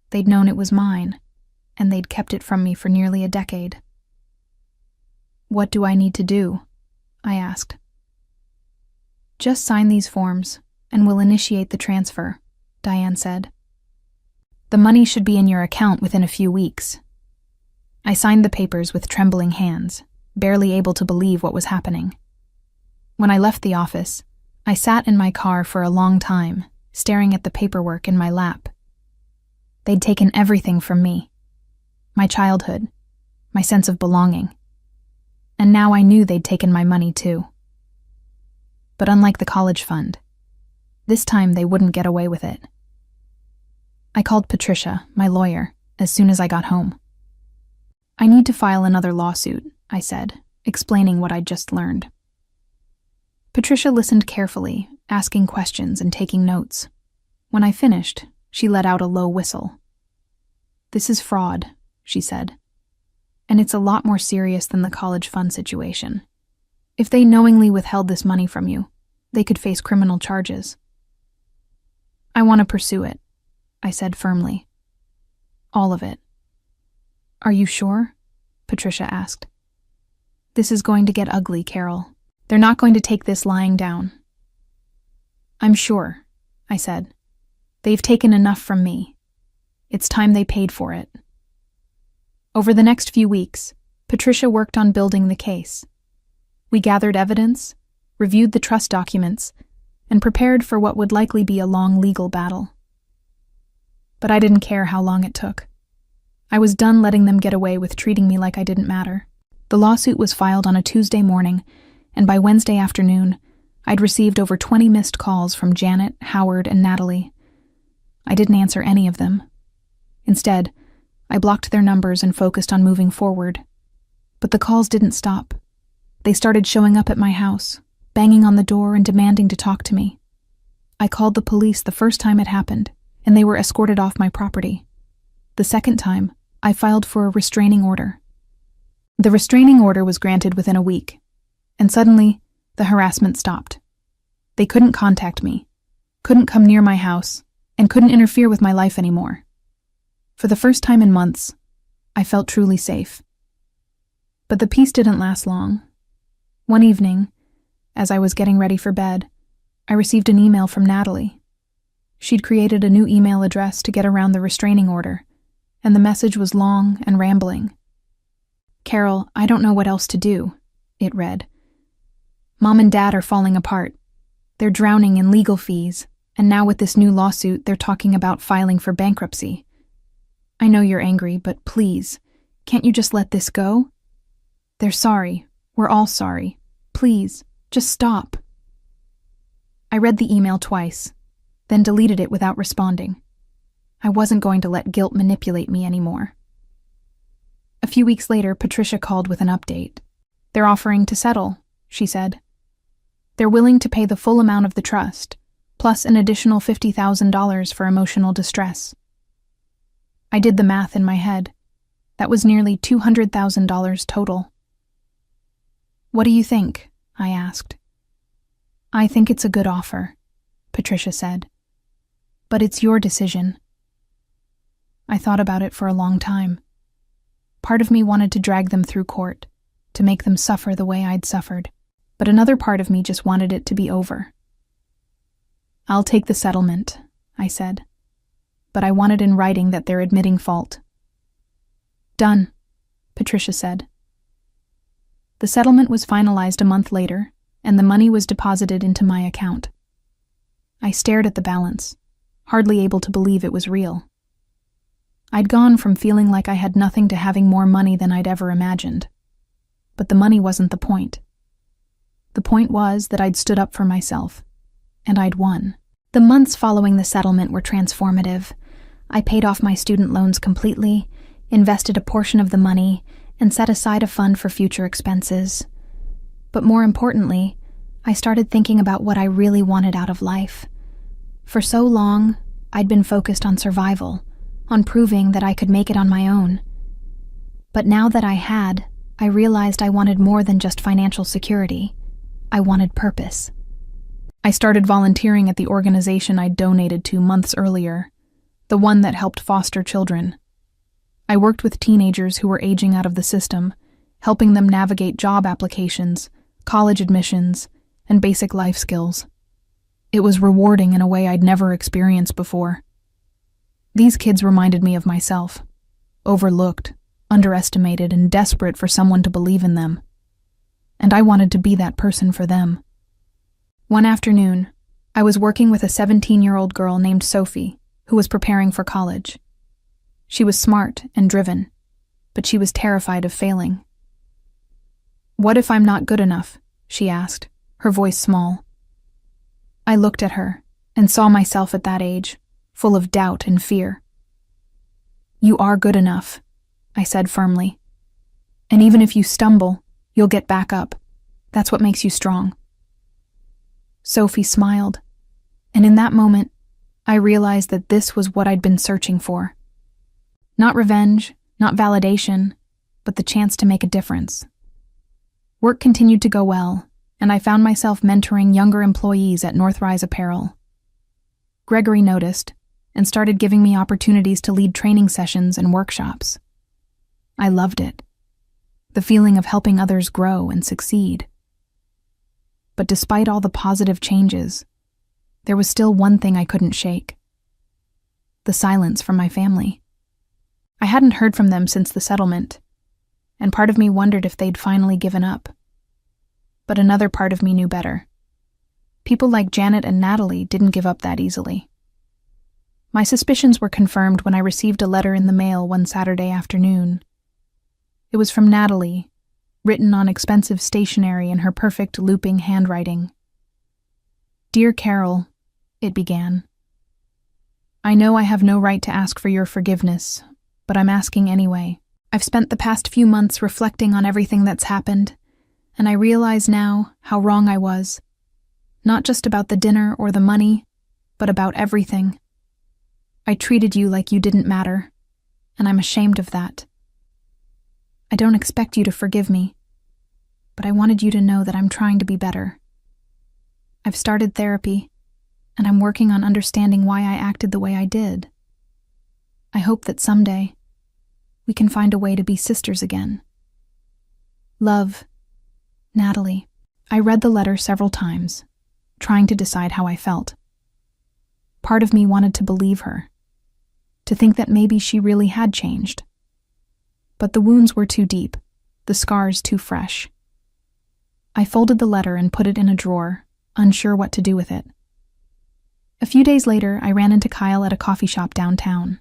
They'd known it was mine, and they'd kept it from me for nearly a decade. "What do I need to do?" I asked. Just sign these forms, and we'll initiate the transfer, Diane said. The money should be in your account within a few weeks. I signed the papers with trembling hands, barely able to believe what was happening. When I left the office, I sat in my car for a long time, staring at the paperwork in my lap. They'd taken everything from me. My childhood, my sense of belonging. And now I knew they'd taken my money too. But unlike the college fund, this time they wouldn't get away with it. I called Patricia, my lawyer, as soon as I got home. I need to file another lawsuit, I said, explaining what I'd just learned. Patricia listened carefully, asking questions and taking notes. When I finished, she let out a low whistle. This is fraud, she said. And it's a lot more serious than the college fund situation. If they knowingly withheld this money from you, they could face criminal charges. I want to pursue it, I said firmly. All of it. Are you sure? Patricia asked. This is going to get ugly, Carol. They're not going to take this lying down. I'm sure, I said. They've taken enough from me. It's time they paid for it. Over the next few weeks, Patricia worked on building the case. We gathered evidence, reviewed the trust documents, and prepared for what would likely be a long legal battle. But I didn't care how long it took. I was done letting them get away with treating me like I didn't matter. The lawsuit was filed on a Tuesday morning, and by Wednesday afternoon, I'd received over 20 missed calls from Janet, Howard, and Natalie. I didn't answer any of them. Instead, I blocked their numbers and focused on moving forward. But the calls didn't stop. They started showing up at my house, banging on the door and demanding to talk to me. I called the police the first time it happened, and they were escorted off my property. The second time, I filed for a restraining order. The restraining order was granted within a week, and suddenly, the harassment stopped. They couldn't contact me, couldn't come near my house, and couldn't interfere with my life anymore. For the first time in months, I felt truly safe. But the peace didn't last long. One evening, as I was getting ready for bed, I received an email from Natalie. She'd created a new email address to get around the restraining order, and the message was long and rambling. Carol, I don't know what else to do, it read. Mom and Dad are falling apart. They're drowning in legal fees, and now with this new lawsuit, they're talking about filing for bankruptcy. I know you're angry, but please, can't you just let this go? They're sorry. We're all sorry. Please, just stop. I read the email twice, then deleted it without responding. I wasn't going to let guilt manipulate me anymore. A few weeks later, Patricia called with an update. They're offering to settle, she said. They're willing to pay the full amount of the trust, plus an additional $50,000 for emotional distress. I did the math in my head. That was nearly $200,000 total. What do you think? I asked. I think it's a good offer, Patricia said. But it's your decision. I thought about it for a long time. Part of me wanted to drag them through court, to make them suffer the way I'd suffered, but another part of me just wanted it to be over. I'll take the settlement, I said, but I wanted in writing that they're admitting fault. Done, Patricia said. The settlement was finalized a month later, and the money was deposited into my account. I stared at the balance, hardly able to believe it was real. I'd gone from feeling like I had nothing to having more money than I'd ever imagined. But the money wasn't the point. The point was that I'd stood up for myself, and I'd won. The months following the settlement were transformative. I paid off my student loans completely, invested a portion of the money, and set aside a fund for future expenses. But more importantly, I started thinking about what I really wanted out of life. For so long, I'd been focused on survival, on proving that I could make it on my own. But now that I had, I realized I wanted more than just financial security. I wanted purpose. I started volunteering at the organization I'd donated to months earlier, the one that helped foster children. I worked with teenagers who were aging out of the system, helping them navigate job applications, college admissions, and basic life skills. It was rewarding in a way I'd never experienced before. These kids reminded me of myself, overlooked, underestimated, and desperate for someone to believe in them. And I wanted to be that person for them. One afternoon, I was working with a 17-year-old girl named Sophie, who was preparing for college. She was smart and driven, but she was terrified of failing. "What if I'm not good enough?" she asked, her voice small. I looked at her and saw myself at that age, full of doubt and fear. "You are good enough," I said firmly. "And even if you stumble, you'll get back up. That's what makes you strong." Sophie smiled, and in that moment, I realized that this was what I'd been searching for. Not revenge, not validation, but the chance to make a difference. Work continued to go well, and I found myself mentoring younger employees at Northrise Apparel. Gregory noticed and started giving me opportunities to lead training sessions and workshops. I loved it, the feeling of helping others grow and succeed. But despite all the positive changes, there was still one thing I couldn't shake: the silence from my family. I hadn't heard from them since the settlement, and part of me wondered if they'd finally given up. But another part of me knew better. People like Janet and Natalie didn't give up that easily. My suspicions were confirmed when I received a letter in the mail one Saturday afternoon. It was from Natalie, written on expensive stationery in her perfect looping handwriting. "Dear Carol," it began. "I know I have no right to ask for your forgiveness, but I'm asking anyway. I've spent the past few months reflecting on everything that's happened, and I realize now how wrong I was. Not just about the dinner or the money, but about everything. I treated you like you didn't matter, and I'm ashamed of that. I don't expect you to forgive me, but I wanted you to know that I'm trying to be better. I've started therapy, and I'm working on understanding why I acted the way I did. I hope that someday we can find a way to be sisters again. Love, Natalie." I read the letter several times, trying to decide how I felt. Part of me wanted to believe her, to think that maybe she really had changed. But the wounds were too deep, the scars too fresh. I folded the letter and put it in a drawer, unsure what to do with it. A few days later, I ran into Kyle at a coffee shop downtown.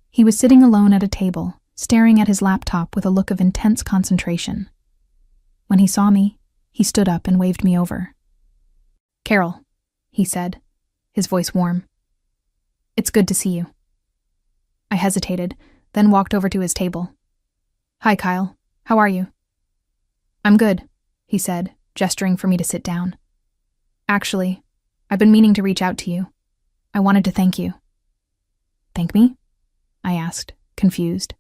He was sitting alone at a table, staring at his laptop with a look of intense concentration. When he saw me, he stood up and waved me over. "Carol," he said, his voice warm. "It's good to see you." I hesitated, then walked over to his table. "Hi, Kyle. How are you?" "I'm good," he said, gesturing for me to sit down. "Actually, I've been meaning to reach out to you. I wanted to thank you." "Thank me?" I asked, confused.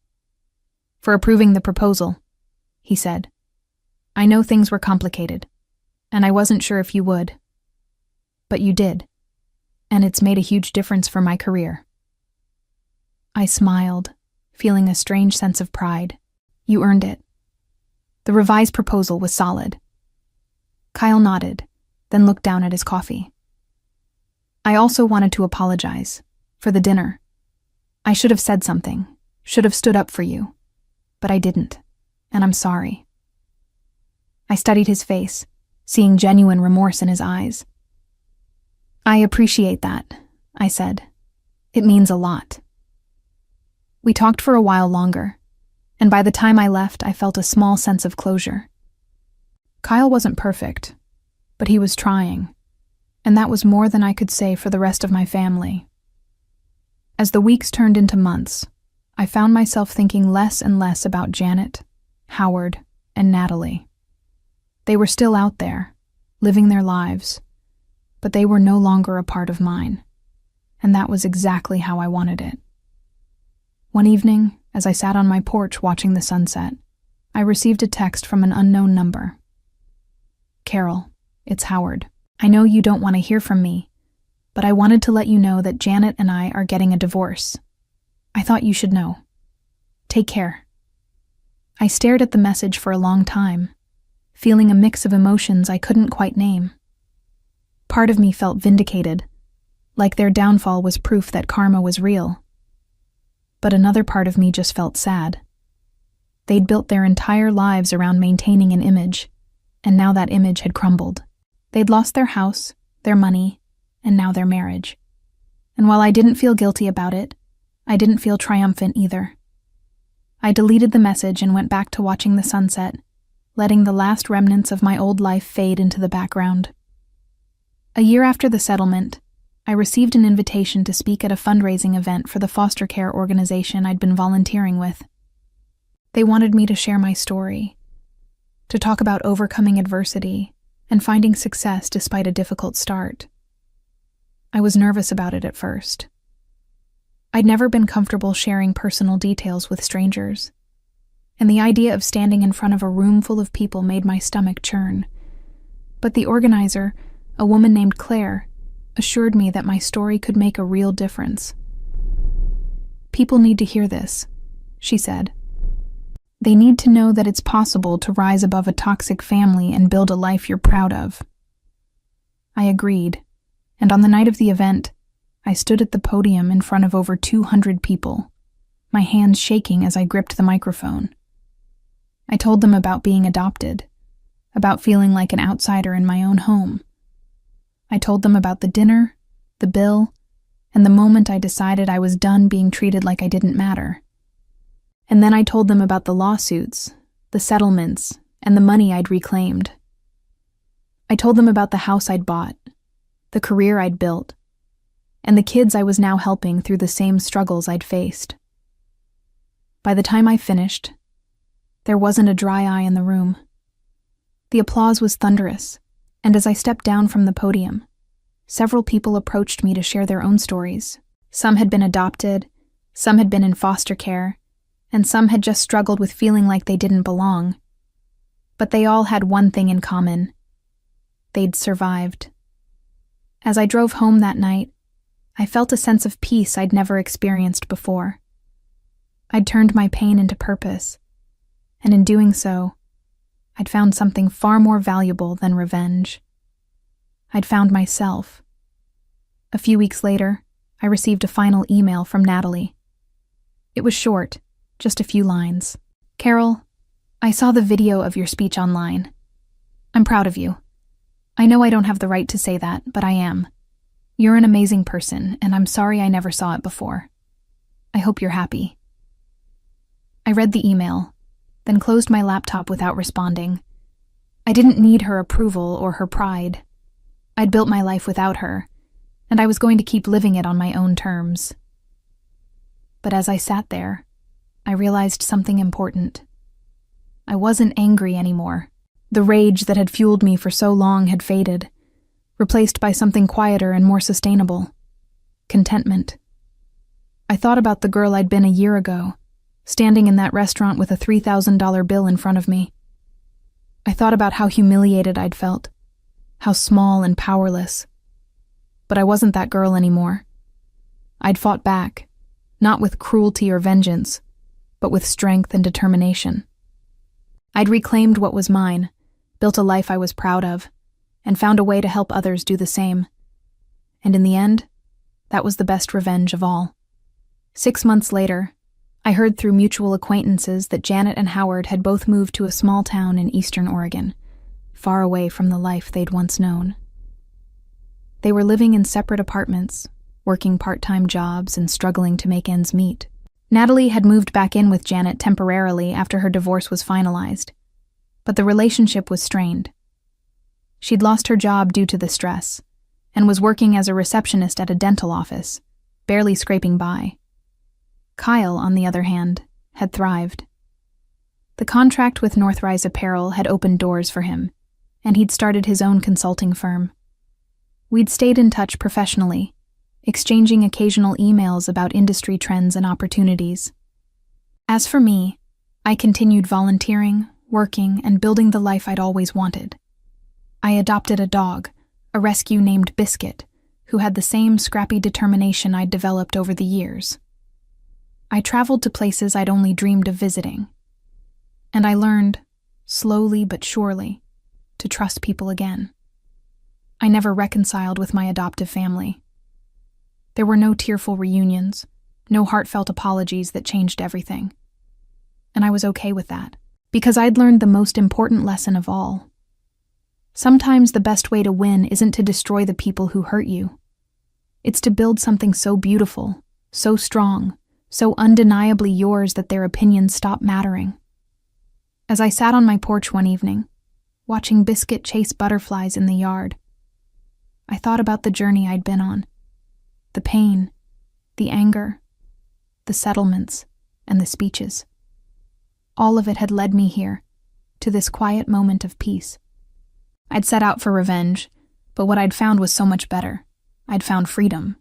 "For approving the proposal," he said. "I know things were complicated, and I wasn't sure if you would. But you did, and it's made a huge difference for my career." I smiled, feeling a strange sense of pride. "You earned it." The revised proposal was solid. Kyle nodded, then looked down at his coffee. "I also wanted to apologize for the dinner. I should have said something, should have stood up for you, but I didn't, and I'm sorry." I studied his face, seeing genuine remorse in his eyes. "I appreciate that," I said. "It means a lot." We talked for a while longer, and by the time I left, I felt a small sense of closure. Kyle wasn't perfect, but he was trying, and that was more than I could say for the rest of my family. As the weeks turned into months, I found myself thinking less and less about Janet, Howard, and Natalie. They were still out there, living their lives, but they were no longer a part of mine, and that was exactly how I wanted it. One evening, as I sat on my porch watching the sunset, I received a text from an unknown number. "Carol, it's Howard. I know you don't want to hear from me, but I wanted to let you know that Janet and I are getting a divorce. I thought you should know. Take care." I stared at the message for a long time, feeling a mix of emotions I couldn't quite name. Part of me felt vindicated, like their downfall was proof that karma was real. But another part of me just felt sad. They'd built their entire lives around maintaining an image, and now that image had crumbled. They'd lost their house, their money, and now their marriage. And while I didn't feel guilty about it, I didn't feel triumphant either. I deleted the message and went back to watching the sunset, letting the last remnants of my old life fade into the background. A year after the settlement, I received an invitation to speak at a fundraising event for the foster care organization I'd been volunteering with. They wanted me to share my story, to talk about overcoming adversity and finding success despite a difficult start. I was nervous about it at first. I'd never been comfortable sharing personal details with strangers, and the idea of standing in front of a room full of people made my stomach churn. But the organizer, a woman named Claire, assured me that my story could make a real difference. "People need to hear this," she said. "They need to know that it's possible to rise above a toxic family and build a life you're proud of." I agreed, and on the night of the event, I stood at the podium in front of over 200 people, my hands shaking as I gripped the microphone. I told them about being adopted, about feeling like an outsider in my own home. I told them about the dinner, the bill, and the moment I decided I was done being treated like I didn't matter. And then I told them about the lawsuits, the settlements, and the money I'd reclaimed. I told them about the house I'd bought, the career I'd built, and the kids I was now helping through the same struggles I'd faced. By the time I finished, there wasn't a dry eye in the room. The applause was thunderous, and as I stepped down from the podium, several people approached me to share their own stories. Some had been adopted, some had been in foster care, and some had just struggled with feeling like they didn't belong. But they all had one thing in common: they'd survived. As I drove home that night, I felt a sense of peace I'd never experienced before. I'd turned my pain into purpose, and in doing so, I'd found something far more valuable than revenge. I'd found myself. A few weeks later, I received a final email from Natalie. It was short, just a few lines. "Carol, I saw the video of your speech online. I'm proud of you. I know I don't have the right to say that, but I am. You're an amazing person, and I'm sorry I never saw it before. I hope you're happy." I read the email, then closed my laptop without responding. I didn't need her approval or her pride. I'd built my life without her, and I was going to keep living it on my own terms. But as I sat there, I realized something important. I wasn't angry anymore. The rage that had fueled me for so long had faded, replaced by something quieter and more sustainable: contentment. I thought about the girl I'd been a year ago, standing in that restaurant with a $3,000 bill in front of me. I thought about how humiliated I'd felt, how small and powerless. But I wasn't that girl anymore. I'd fought back, not with cruelty or vengeance, but with strength and determination. I'd reclaimed what was mine, built a life I was proud of, and found a way to help others do the same. And in the end, that was the best revenge of all. 6 months later, I heard through mutual acquaintances that Janet and Howard had both moved to a small town in eastern Oregon, far away from the life they'd once known. They were living in separate apartments, working part-time jobs and struggling to make ends meet. Natalie had moved back in with Janet temporarily after her divorce was finalized, but the relationship was strained. She'd lost her job due to the stress, and was working as a receptionist at a dental office, barely scraping by. Kyle, on the other hand, had thrived. The contract with Northrise Apparel had opened doors for him, and he'd started his own consulting firm. We'd stayed in touch professionally, exchanging occasional emails about industry trends and opportunities. As for me, I continued volunteering, working, and building the life I'd always wanted. I adopted a dog, a rescue named Biscuit, who had the same scrappy determination I'd developed over the years. I traveled to places I'd only dreamed of visiting. And I learned, slowly but surely, to trust people again. I never reconciled with my adoptive family. There were no tearful reunions, no heartfelt apologies that changed everything. And I was okay with that, because I'd learned the most important lesson of all. Sometimes the best way to win isn't to destroy the people who hurt you. It's to build something so beautiful, so strong, so undeniably yours that their opinions stop mattering. As I sat on my porch one evening, watching Biscuit chase butterflies in the yard, I thought about the journey I'd been on. The pain, the anger, the settlements, and the speeches. All of it had led me here, to this quiet moment of peace. I'd set out for revenge, but what I'd found was so much better. I'd found freedom.